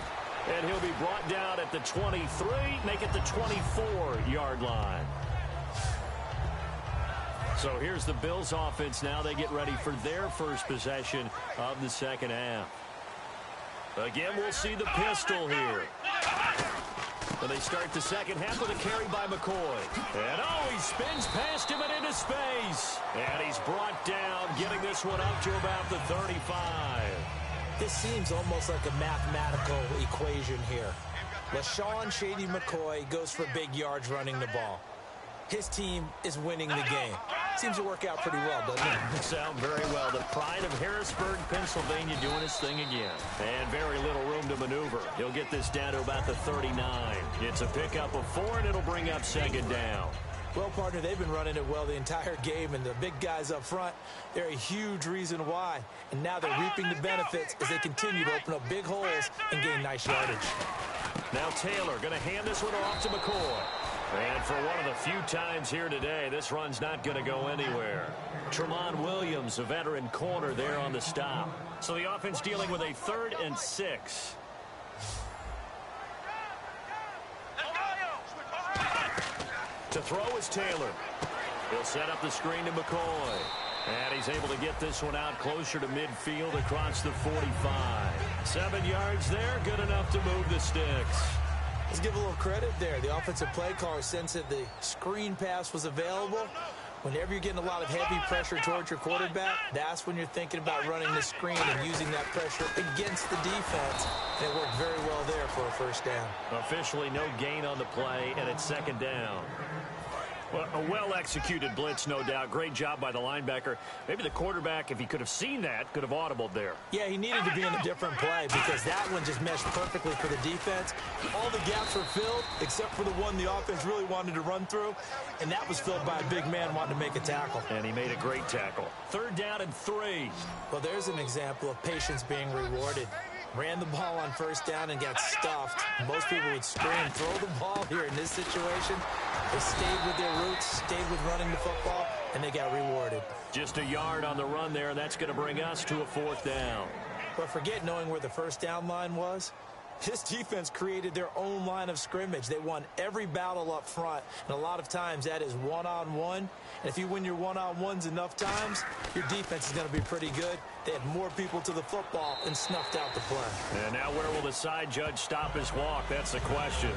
And he'll be brought down at the 23, make it the 24-yard line. So here's the Bills offense now. They get ready for their first possession of the second half. Again, we'll see the pistol here. And they start the second half with a carry by McCoy. And he spins past him and into space. And he's brought down, getting this one up to about the 35.
This seems almost like a mathematical equation here. LaShawn Shady McCoy goes for big yards running the ball. His team is winning the game. Seems to work out pretty well, doesn't it?
Sound very well. The pride of Harrisburg, Pennsylvania doing his thing again. And very little room to maneuver. He'll get this down to about the 39. It's a pickup of 4, and it'll bring up second down.
Well, partner, they've been running it well the entire game, and the big guys up front, they're a huge reason why. And now they're reaping the benefits as they continue to open up big holes and gain nice yardage.
Now Taylor going to hand this one off to McCoy. And for one of the few times here today, this run's not going to go anywhere. Tremont Williams, a veteran corner there on the stop. So the offense dealing with a 3rd and 6. To throw is Taylor. He'll set up the screen to McCoy. And he's able to get this one out closer to midfield across the 45. 7 yards there, good enough to move the sticks.
Let's give a little credit there. The offensive play caller sensed that the screen pass was available. Whenever you're getting a lot of heavy pressure towards your quarterback, that's when you're thinking about running the screen and using that pressure against the defense. And it worked very well there for a first down.
Officially no gain on the play, and it's second down. Well, a well-executed blitz, no doubt. Great job by the linebacker. Maybe the quarterback, if he could have seen that, could have audibled there.
Yeah, he needed to be in a different play because that one just meshed perfectly for the defense. All the gaps were filled except for the one the offense really wanted to run through, and that was filled by a big man wanting to make a tackle.
And he made a great tackle. 3rd down and 3.
Well, there's an example of patience being rewarded. Ran the ball on first down and got stuffed. Most people would scream, throw the ball here in this situation. They stayed with their roots, stayed with running the football, and they got rewarded.
Just a yard on the run there, and that's going to bring us to a 4th down.
But forget knowing where the first down line was. This defense created their own line of scrimmage. They won every battle up front, and a lot of times that is one-on-one. And if you win your one-on-ones enough times, your defense is going to be pretty good. They had more people to the football and snuffed out the play.
And now where will the side judge stop his walk? That's the question.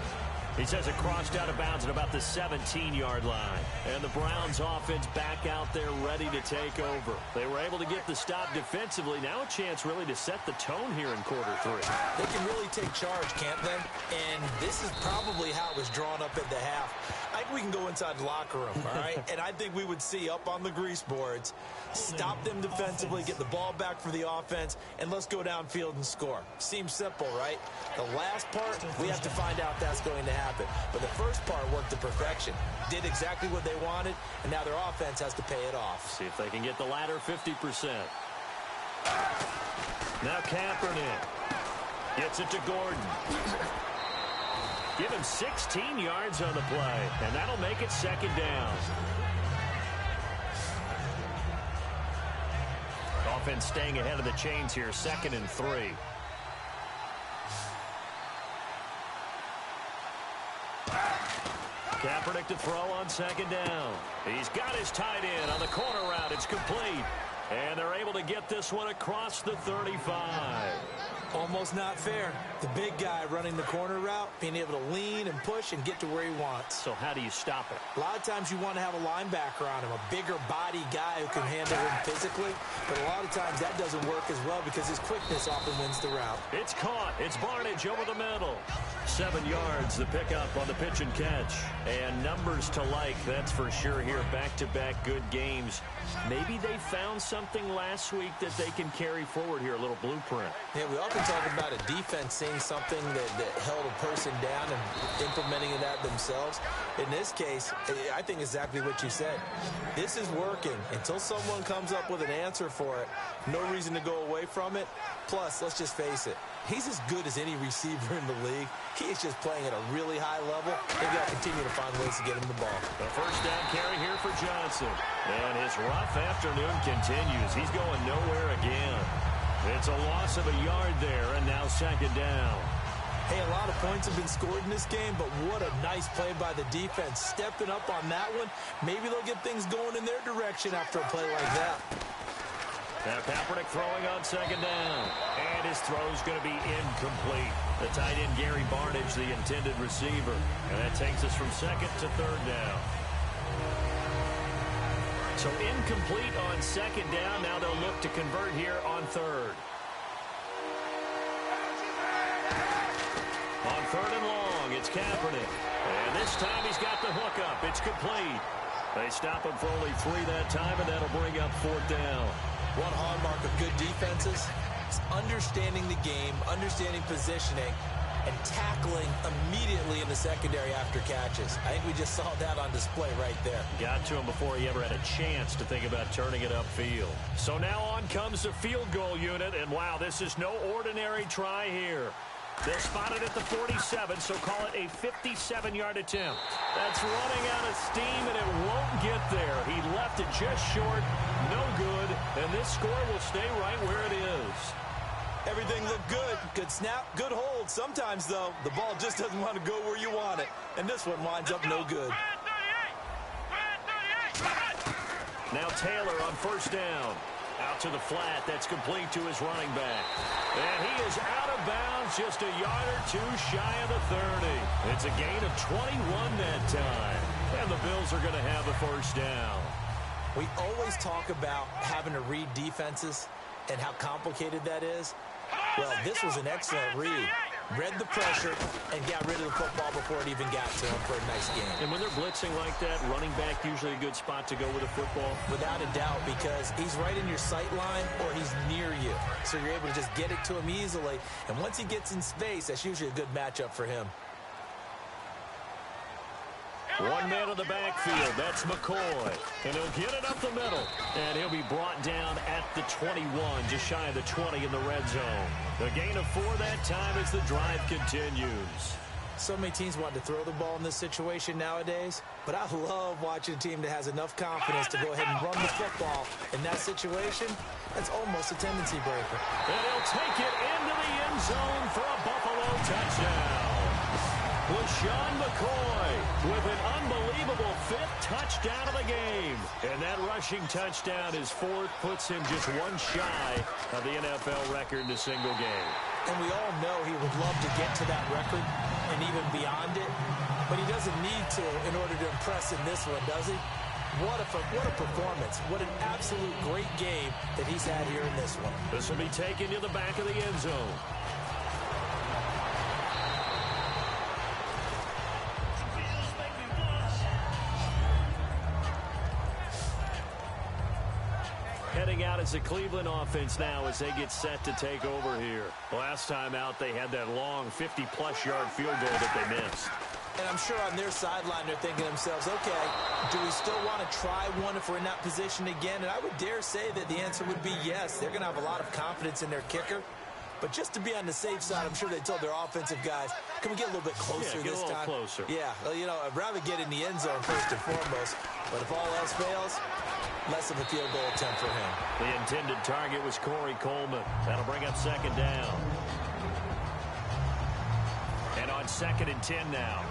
He says it crossed out of bounds at about the 17-yard line. And the Browns offense back out there ready to take over. They were able to get the stop defensively. Now a chance really to set the tone here in quarter 3.
They can really take charge, can't they? And this is probably how it was drawn up at the half. I think we can go inside the locker room, all right? And I think we would see up on the grease boards, stop them defensively, get the ball back for the offense, and let's go downfield and score. Seems simple, right? The last part, we have to find out if that's going to happen. But the first part worked to perfection. Did exactly what they wanted, and now their offense has to pay it off.
See if they can get the latter 50%. Now Kaepernick gets it to Gordon. Give him 16 yards on the play, and that'll make it second down. Offense staying ahead of the chains here, 2nd and 3. Kaepernick to throw on 2nd down. He's got his tight end on the corner route. It's complete. And they're able to get this one across the 35.
Almost not fair. The big guy running the corner route, being able to lean and push and get to where he wants.
So how do you stop it?
A lot of times you want to have a linebacker on him, a bigger body guy who can handle him physically. But a lot of times that doesn't work as well because his quickness often wins the route.
It's caught. It's Barnage over the middle. 7 yards, the pickup on the pitch and catch. And numbers to like, that's for sure here. Back-to-back good games. Maybe they found something last week that they can carry forward here, a little blueprint.
Yeah, we often talk about a defense seeing something that held a person down and implementing that themselves. In this case, I think exactly what you said. This is working. Until someone comes up with an answer for it, no reason to go away from it. Plus, let's just face it, he's as good as any receiver in the league. He is just playing at a really high level. They've got to continue to find ways to get him the ball.
A first down carry here for Johnson. And his rough afternoon continues. He's going nowhere again. It's a loss of a yard there, and now second down.
Hey, a lot of points have been scored in this game, but what a nice play by the defense. Stepping up on that one. Maybe they'll get things going in their direction after a play like that.
Now Kaepernick throwing on second down. And his throw's going to be incomplete. The tight end, Gary Barnidge, the intended receiver. And that takes us from second to third down. So incomplete on second down. Now they'll look to convert here on third. On third and long, it's Kaepernick. And this time he's got the hook up. It's complete. They stop him for only 3 that time, and that'll bring up fourth down.
One hallmark of good defenses is understanding the game, understanding positioning, and tackling immediately in the secondary after catches. I think we just saw that on display right there.
Got to him before he ever had a chance to think about turning it upfield. So now on comes the field goal unit, and wow, this is no ordinary try here. They'll spot it at the 47, so call it a 57-yard attempt. That's running out of steam, and it won't get there. He left it just short, no good, and this score will stay right where it is.
Everything looked good. Good snap, good hold. Sometimes, though, the ball just doesn't want to go where you want it, and this one winds up no good.
Now Taylor on first down. Out to the flat. That's complete to his running back. And he is out of bounds just a yard or two shy of the 30. It's a gain of 21 that time. And the Bills are going to have the first down.
We always talk about having to read defenses and how complicated that is. Well, this was an excellent read. Read the pressure and got rid of the football before it even got to him for a nice game.
And when they're blitzing like that, running back usually a good spot to go with a football?
Without a doubt, because he's right in your sight line or he's near you. So you're able to just get it to him easily. And once he gets in space, that's usually a good matchup for him.
One man in the backfield. That's McCoy. And he'll get it up the middle. And he'll be brought down at the 21, just shy of the 20 in the red zone. The gain of 4 that time as the drive continues.
So many teams want to throw the ball in this situation nowadays, but I love watching a team that has enough confidence to go ahead and run the football. In that situation, that's almost a tendency breaker.
And he'll take it into the end zone for a Buffalo touchdown. LaShawn McCoy with an unbelievable 5th touchdown of the game. And that rushing touchdown, his 4th, puts him just one shy of the NFL record in a single game.
And we all know he would love to get to that record and even beyond it, but he doesn't need to in order to impress in this one, does he? What a performance. What an absolute great game that he's had here in this one.
This will be taken to the back of the end zone. Heading out as the Cleveland offense now as they get set to take over here. Last time out, they had that long 50-plus yard field goal that they missed.
And I'm sure on their sideline they're thinking to themselves, okay, do we still want to try one if we're in that position again? And I would dare say that the answer would be yes. They're going to have a lot of confidence in their kicker. But just to be on the safe side, I'm sure they told their offensive guys, can we get a little bit closer this time?
Closer.
Yeah, well, you know, I'd rather get in the end zone first and foremost. But if all else fails, less of a field goal attempt for him.
The intended target was Corey Coleman. That'll bring up second down. And on 2nd and 10 now.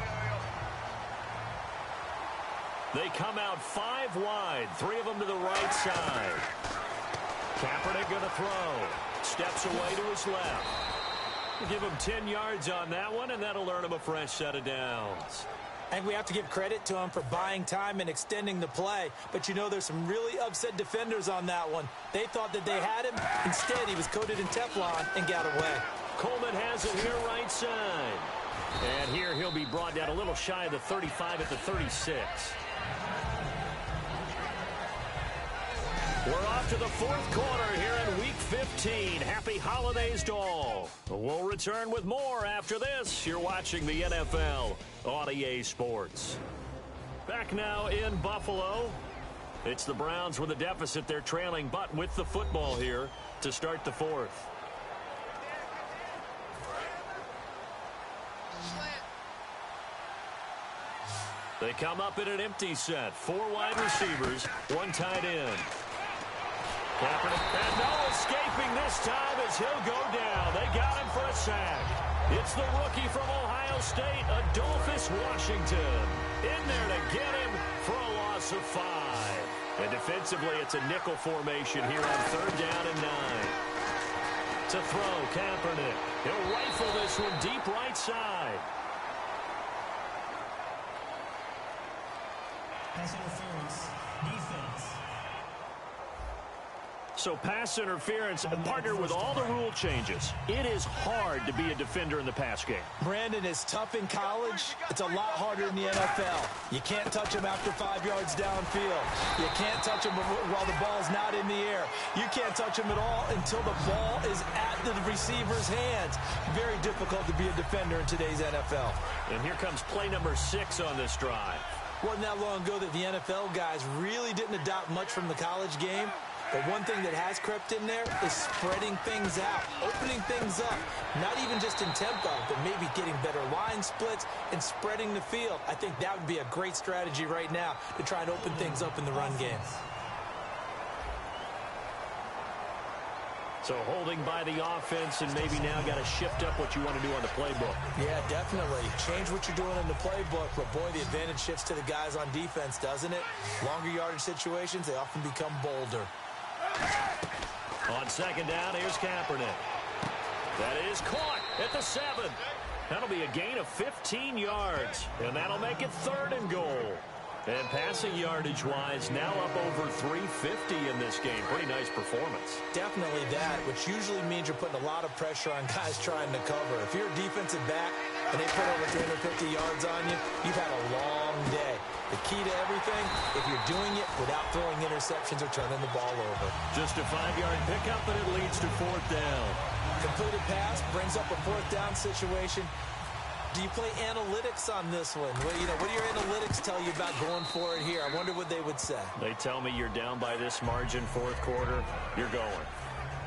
They come out 5 wide, 3 of them to the right side. Kaepernick going to throw. Steps away to his left. We'll give him 10 yards on that one, and that'll earn him a fresh set of downs.
And we have to give credit to him for buying time and extending the play. But, you know, there's some really upset defenders on that one. They thought that they had him. Instead, he was coated in Teflon and got away.
Coleman has it here right side. And here he'll be brought down a little shy of the 35 at the 36. We're off to the 4th quarter here in Week 15. Happy holidays to all. We'll return with more after this. You're watching the NFL on EA Sports. Back now in Buffalo. It's the Browns with a deficit. They're trailing, but with the football here to start the 4th. They come up in an empty set. 4 wide receivers, 1 tight end. Kaepernick, and no escaping this time as he'll go down. They got him for a sack. It's the rookie from Ohio State, Adolphus Washington. In there to get him for a loss of 5. And defensively, it's a nickel formation here on 3rd down and 9. To throw, Kaepernick. He'll rifle this one deep right side.
Pass interference. Defense.
So pass interference, partnered with all the rule changes. It is hard to be a defender in the pass game.
Brandon, is tough in college. It's a lot harder in the NFL. You can't touch him after 5 yards downfield. You can't touch him while the ball's not in the air. You can't touch him at all until the ball is at the receiver's hands. Very difficult to be a defender in today's NFL.
And here comes play number 6 on this drive.
Wasn't that long ago that the NFL guys really didn't adopt much from the college game. But one thing that has crept in there is spreading things out, opening things up, not even just in tempo, but maybe getting better line splits and spreading the field. I think that would be a great strategy right now to try and open things up in the run game.
So holding by the offense, and maybe now got to shift up what you want to do on the playbook.
Yeah, definitely. Change what you're doing in the playbook, but boy, the advantage shifts to the guys on defense, doesn't it? Longer yardage situations, they often become bolder.
On 2nd down, here's Kaepernick. That is caught at the 7. That'll be a gain of 15 yards, and that'll make it 3rd and goal. And passing yardage-wise, now up over 350 in this game. Pretty nice performance.
Definitely that, which usually means you're putting a lot of pressure on guys trying to cover. If you're a defensive back and they put over 350 yards on you, you've had a long day. The key to everything, if you're doing it without throwing interceptions or turning the ball over.
Just a 5-yard pickup, and it leads to 4th down.
Completed pass brings up a 4th down situation. Do you play analytics on this one? Well, what do your analytics tell you about going for it here? I wonder what they would say.
They tell me you're down by this margin, 4th quarter, you're going.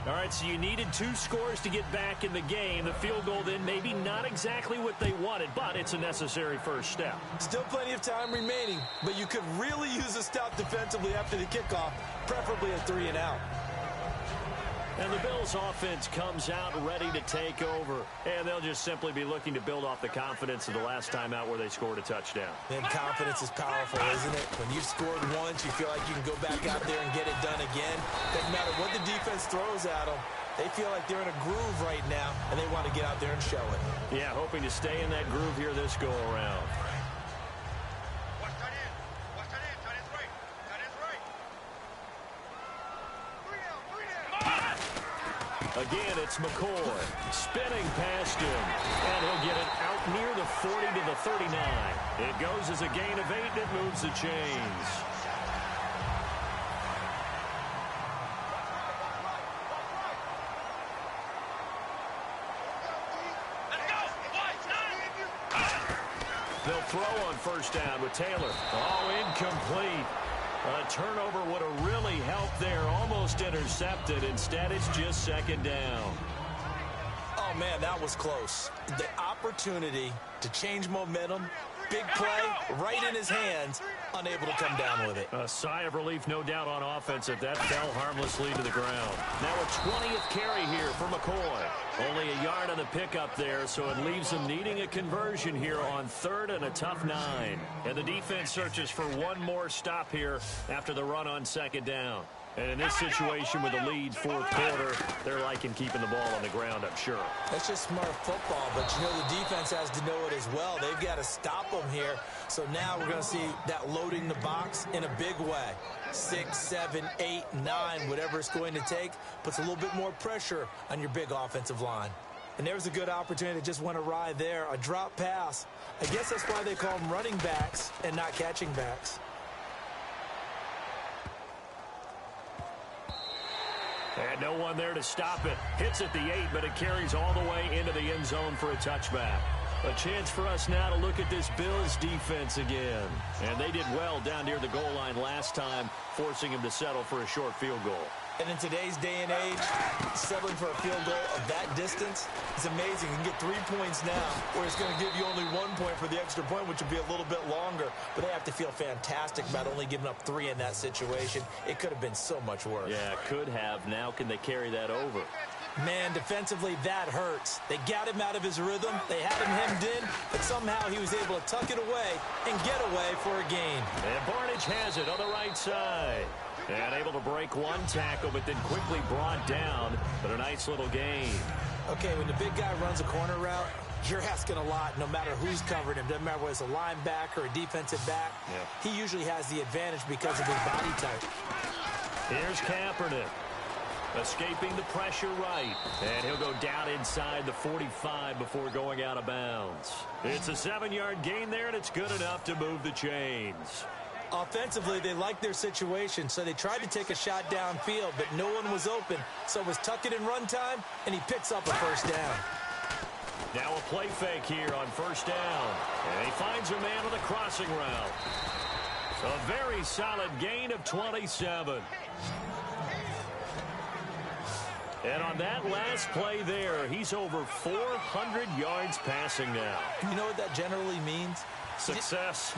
All right, so you needed 2 scores to get back in the game. The field goal then maybe not exactly what they wanted, but it's a necessary first step.
Still plenty of time remaining, but you could really use a stop defensively after the kickoff, preferably a 3 and out.
And the Bills offense comes out ready to take over. And they'll just simply be looking to build off the confidence of the last time out where they scored a touchdown.
And confidence is powerful, isn't it? When you've scored once, you feel like you can go back out there and get it done again. Doesn't matter what the defense throws at them. They feel like they're in a groove right now, and they want to get out there and show it.
Yeah, hoping to stay in that groove here this go-around. Again, it's McCoy spinning past him, and he'll get it out near the 40 to the 39. It goes as a gain of 8, and it moves the chains. They'll throw on 1st down with Taylor. Oh, incomplete. A turnover would have really helped there. Almost intercepted. Instead, it's just 2nd down.
Oh, man, that was close. The opportunity to change momentum, big play, right in his hands, unable to come down with it.
A sigh of relief, no doubt, on offense if that fell harmlessly to the ground. Now a 20th carry here for McCoy. Only a yard on the pickup there, so it leaves them needing a conversion here on 3rd and a tough 9. And the defense searches for one more stop here after the run on 2nd down. And in this situation with the lead 4th quarter, they're liking keeping the ball on the ground, I'm sure.
That's just smart football, but the defense has to know it as well. They've got to stop them here. So now we're going to see that loading the box in a big way. 6, 7, 8, 9, whatever it's going to take, puts a little bit more pressure on your big offensive line. And there's a good opportunity that just went awry there. A drop pass. I guess that's why they call them running backs and not catching backs.
And no one there to stop it. Hits at the 8, but it carries all the way into the end zone for a touchback. A chance for us now to look at this Bills defense again. And they did well down near the goal line last time, forcing him to settle for a short field goal.
And in today's day and age, settling for a field goal of that distance is amazing. You can get 3 points now, where it's going to give you only 1 point for the extra point, which would be a little bit longer. But they have to feel fantastic about only giving up 3 in that situation. It could have been so much worse.
Yeah, could have. Now can they carry that over?
Man, defensively, that hurts. They got him out of his rhythm. They had him hemmed in, but somehow he was able to tuck it away and get away for a gain.
And Barnage has it on the right side. And able to break one tackle, but then quickly brought down. But a nice little gain.
Okay, when the big guy runs a corner route, you're asking a lot no matter who's covering him. Doesn't matter whether it's a linebacker or a defensive back. Yeah. He usually has the advantage because of his body type.
Here's Kaepernick. Escaping the pressure right. And he'll go down inside the 45 before going out of bounds. It's a 7-yard gain there, and it's good enough to move the chains.
Offensively, they liked their situation, so they tried to take a shot downfield, but no one was open. So it was tuck it in run time, and he picks up a first down.
Now a play fake here on first down. And he finds a man on the crossing route. So a very solid gain of 27. And on that last play there, he's over 400 yards passing now.
You know what that generally means?
Success.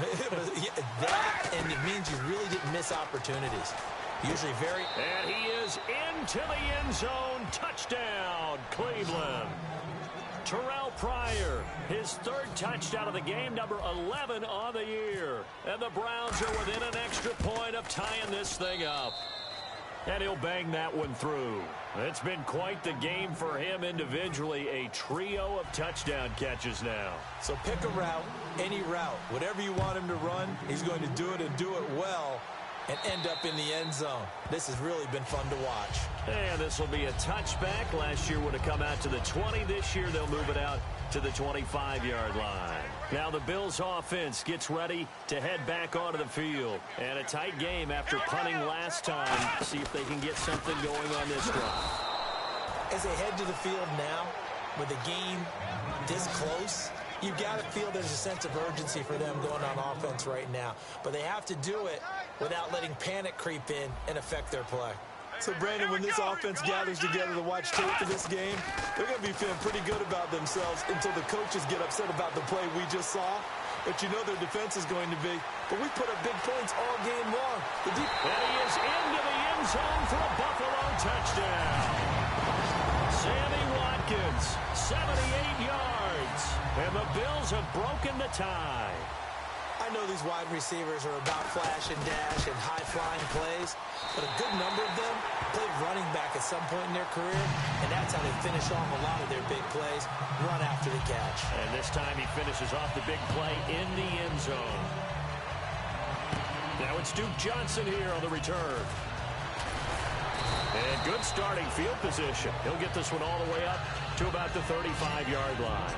That, and it means you really didn't miss opportunities. Usually very...
And he is into the end zone. Touchdown, Cleveland. Terrell Pryor, his 3rd touchdown of the game, number 11 on the year. And the Browns are within an extra point of tying this thing up. And he'll bang that one through. It's been quite the game for him individually. A trio of touchdown catches now.
So pick a route, any route. Whatever you want him to run, he's going to do it and do it well and end up in the end zone. This has really been fun to watch.
And this will be a touchback. Last year would have come out to the 20. This year they'll move it out to the 25-yard line. Now the Bills offense gets ready to head back onto the field. And a tight game after punting last time. See if they can get something going on this drive.
As they head to the field now, with the game this close, you've got to feel there's a sense of urgency for them going on offense right now. But they have to do it without letting panic creep in and affect their play. So, Brandon, when this offense gathers together to watch tape for this game, they're going to be feeling pretty good about themselves until the coaches get upset about the play we just saw. But you know their defense is going to be. But we put up big points all game long.
And he is into the end zone for a Buffalo touchdown. Sammy Watkins, 78 yards. And the Bills have broken the tie.
I know these wide receivers are about flash and dash and high-flying plays, but a good number of them played running back at some point in their career, and that's how they finish off a lot of their big plays, run after the catch.
And this time he finishes off the big play in the end zone. Now it's Duke Johnson here on the return. And good starting field position. He'll get this one all the way up to about the 35-yard line.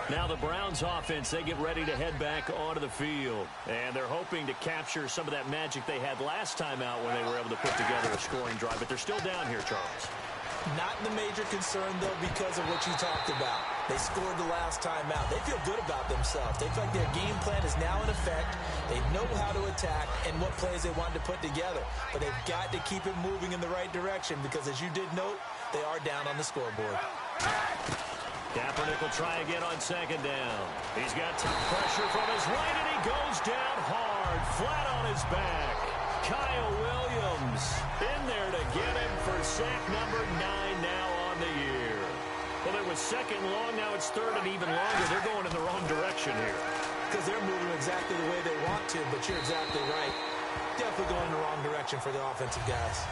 Now the Browns offense, they get ready to head back onto the field. And they're hoping to capture some of that magic they had last time out when they were able to put together a scoring drive. But they're still down here, Charles.
Not the major concern, though, because of what you talked about. They scored the last time out. They feel good about themselves. They feel like their game plan is now in effect. They know how to attack and what plays they want to put together. But they've got to keep it moving in the right direction because, as you did note, they are down on the scoreboard.
Kaepernick will try again on second down. He's got top pressure from his right, and he goes down hard, flat on his back. Kyle Williams in there to get him for sack number 9 now on the year. Well, it was second long, now it's third and even longer. They're going in the wrong direction here.
Because they're moving exactly the way they want to, but you're exactly right. Definitely going in the wrong direction for the offensive guys.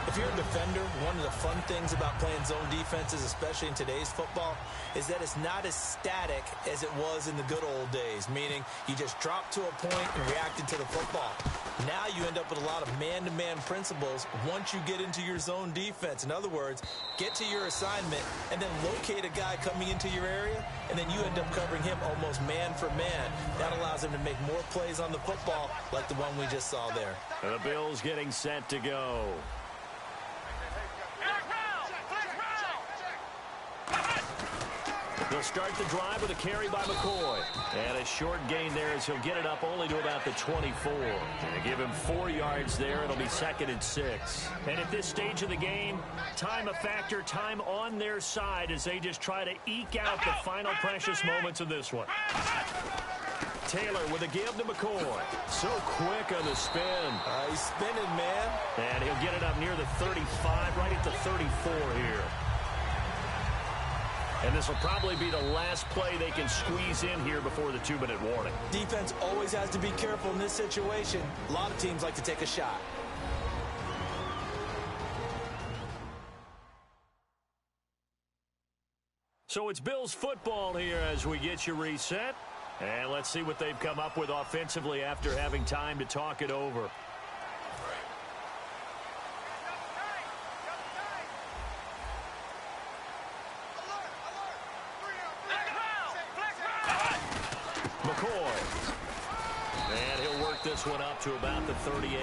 If you're a defender, one of the fun things about playing zone defenses, especially in today's football, is that it's not as static as it was in the good old days, meaning you just drop to a point and reacted to the football. Now you end up with a lot of man-to-man principles once you get into your zone defense. In other words, get to your assignment and then locate a guy coming into your area, and then you end up covering him almost man for man. That allows him to make more plays on the football like the one we just saw there.
The Bills getting set to go. They'll start the drive with a carry by McCoy. And a short gain there as he'll get it up only to about the 24. They give him 4 yards there. It'll be 2nd and 6. And at this stage of the game, time a factor, time on their side as they just try to eke out the final precious moments of this one. Taylor with a give to McCoy. So quick on the spin.
He's spinning, man.
And he'll get it up near the 35, right at the 34 here. And this will probably be the last play they can squeeze in here before the 2-minute warning.
Defense always has to be careful in this situation. A lot of teams like to take a shot.
So it's Bills football here as we get you reset. And let's see what they've come up with offensively after having time to talk it over. McCoy. And he'll work this one up to about the 38.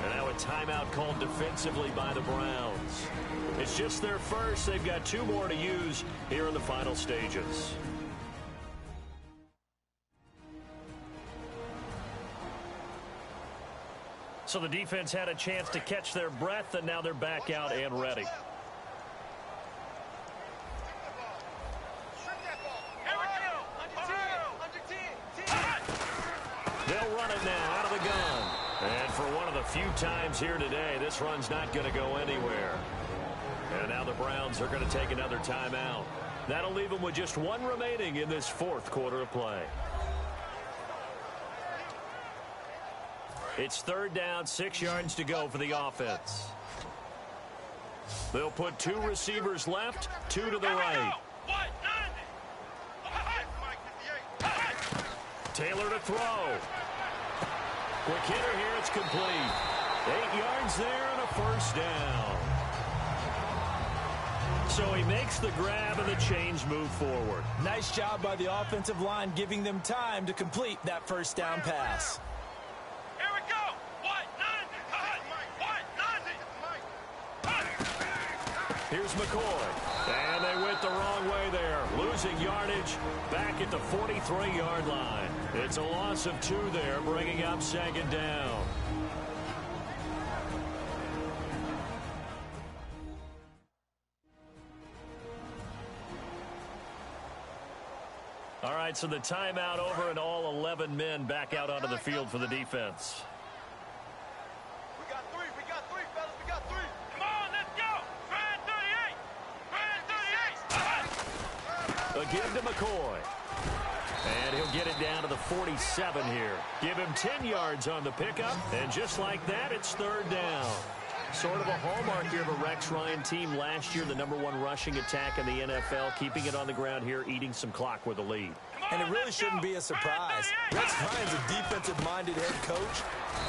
And now a timeout called defensively by the Browns. It's just their first. They've got 2 more to use here in the final stages. So the defense had a chance to catch their breath, and now they're back out and ready. They'll run it now out of the gun. And for one of the few times here today, this run's not going to go anywhere. And now the Browns are going to take another timeout. That'll leave them with just 1 remaining in this 4th quarter of play. It's 3rd down, 6 yards to go for the offense. They'll put 2 receivers left, 2 to the right. Taylor to throw. Quick hitter here, it's complete. 8 yards there and a 1st down. So he makes the grab and the chains move forward.
Nice job by the offensive line giving them time to complete that 1st down pass.
Here's McCoy. And they went the wrong way there. Losing yardage back at the 43-yard line. It's a loss of 2 there, bringing up 2nd down. All right, so the timeout over and all 11 men back out onto the field for the defense. A give to McCoy. And he'll get it down to the 47 here. Give him 10 yards on the pickup. And just like that, it's 3rd down. Sort of a hallmark here of a Rex Ryan team last year, the #1 rushing attack in the NFL, keeping it on the ground here, eating some clock with a lead.
And it really shouldn't be a surprise. Rex Ryan's a defensive-minded head coach.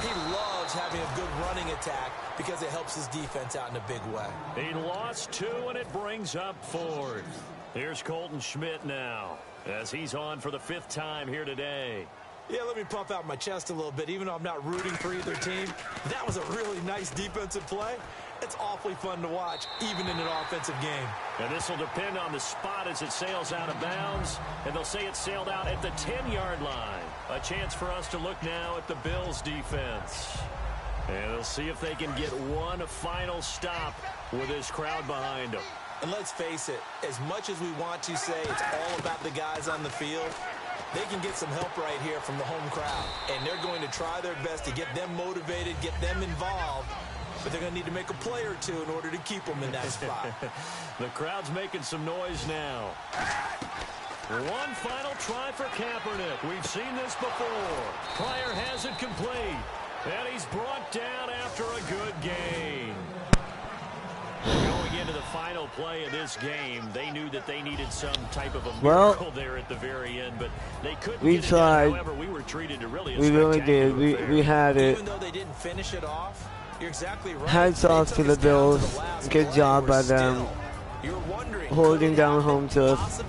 He loves having a good running attack because it helps his defense out in a big way.
He lost 2, and it brings up 4th. Here's Colton Schmidt now, as he's on for the 5th time here today.
Yeah, let me puff out my chest a little bit. Even though I'm not rooting for either team, that was a really nice defensive play. It's awfully fun to watch, even in an offensive game.
And this will depend on the spot as it sails out of bounds. And they'll say it sailed out at the 10-yard line. A chance for us to look now at the Bills' defense. And they'll see if they can get one final stop with this crowd behind them.
And let's face it, as much as we want to say it's all about the guys on the field, they can get some help right here from the home crowd. And they're going to try their best to get them motivated, get them involved. But they're going to need to make a play or 2 in order to keep them in that spot.
The crowd's making some noise now. One final try for Kaepernick. We've seen this before. Pryor has it complete. And he's brought down after a good gain. Going into the final play of this game, they knew that they needed some type of a miracle there at the very end, but they couldn't
we
get it
tried.
done. However, we were treated to really a
we really did. We had it.
Even though they didn't finish it off, you're exactly right.
Hats off to the Bills. Good job by them. Holding down home turf.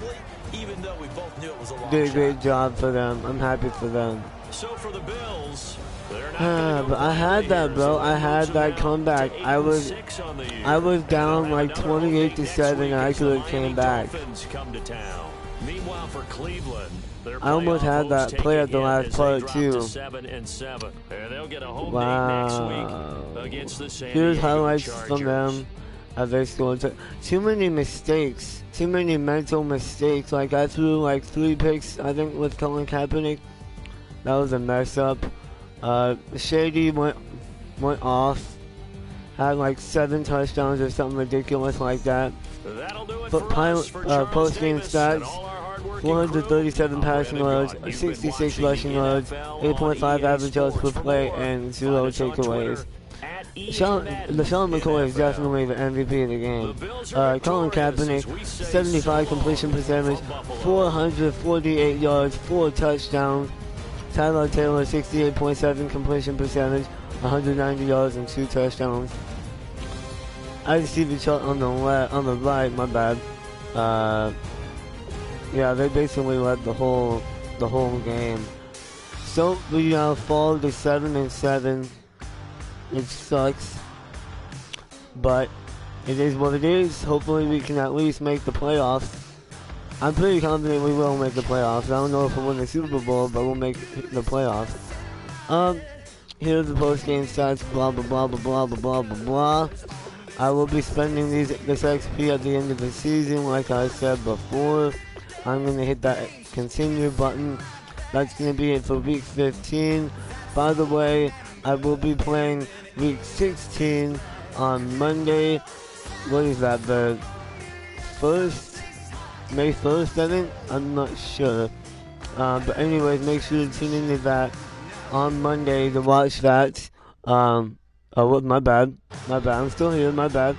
Even though we both knew it was a long
Did a
shot.
great job for them. I'm happy for them.
So for the Bills, they're not gonna go
But I had that,
here,
bro.
so
I
that
had
moves them
that
now
comeback.
to
I was
8-6 on the year.
I was
And
down
they'll have
like
another home game next
28-7,
week
and I
as the
could have
Miami
came back.
Dolphins come to town. Meanwhile, for Cleveland, their
I almost
playoff
had
hopes
that
take
play
a
at the
hit
last
as they
part
drop
too.
to 7-7. And they'll get a home date next
Wow.
week against the San
Here's
Diego
highlights
Chargers.
from them as they scored. Too many mistakes. Too many mental mistakes. Like I threw like 3 picks, I think, with Colin Kaepernick. That was a mess up. Shady went off. Had like 7 touchdowns or something ridiculous like that.
That'll do it
But
for us. For Charles
post-game
Davis and
stats,
all our hardworking
437
crew, I'm
passing
Brandon
yards,
Gaughan. You've been
66
watching
rushing
the
yards,
NFL
8.5
on EA
average yards per
Sports. For
play,
more,
and 0
find us on
takeaways.
Twitter at EA Madden
LaShawn McCoy is
NFL.
definitely the MVP of the game.
The Bills are
Colin
victorious
Kaepernick,
as we say
75
so
completion
long
percentage,
from Buffalo.
448 yards, 4 touchdowns. Tyler Taylor, 68.7 completion percentage, 190 yards and 2 touchdowns. I see the chart on the right. My bad. Yeah, they basically led the whole game. So we now fall to 7-7. It sucks, but it is what it is. Hopefully, we can at least make the playoffs. I'm pretty confident we will make the playoffs. I don't know if we'll win the Super Bowl, but we'll make the playoffs. Here's the post-game stats. Blah blah blah blah blah blah blah blah. I will be spending this XP at the end of the season, like I said before. I'm gonna hit that continue button. That's gonna be it for week 15. By the way, I will be playing week 16 on Monday. What is that? The 1st? May 1st, I think? I'm not sure. But anyways, make sure to tune into that on Monday to watch that. My bad. I'm still here, my bad.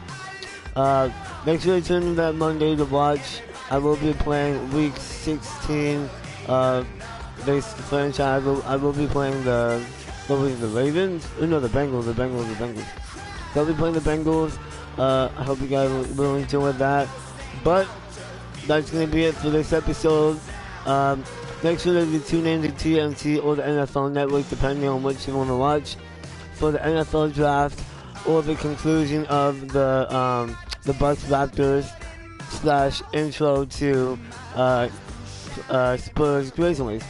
Make sure to tune in that Monday to watch. I will be playing week 16 this franchise. I will be playing the Ravens? No, the Bengals. So I'll be playing the Bengals. I hope you guys will enjoy that. But that's going to be it for this episode. Make sure that you tune in to TNT or the NFL Network, depending on what you want to watch, for the NFL Draft or the conclusion of the Bucks Raptors / intro to Spurs Grizzlies.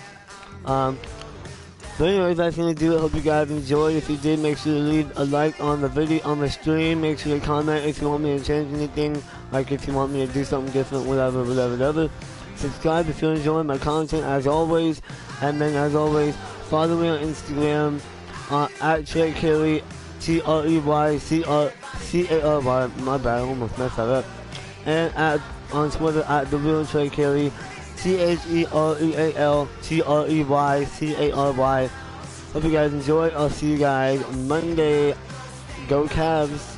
So anyways, that's going to do it. Hope you guys enjoyed. If you did, make sure to leave a like on the video, on the stream. Make sure to comment if you want me to change anything, like if you want me to do something different, whatever. Subscribe if you're enjoying my content, as always. And then, as always, follow me on Instagram at Trey Carey, TreyCary. My bad, I almost messed that up. And on Twitter at The Real Trey Carey, TheRealTreyCary. Hope you guys enjoy. I'll see you guys Monday. Go Cavs.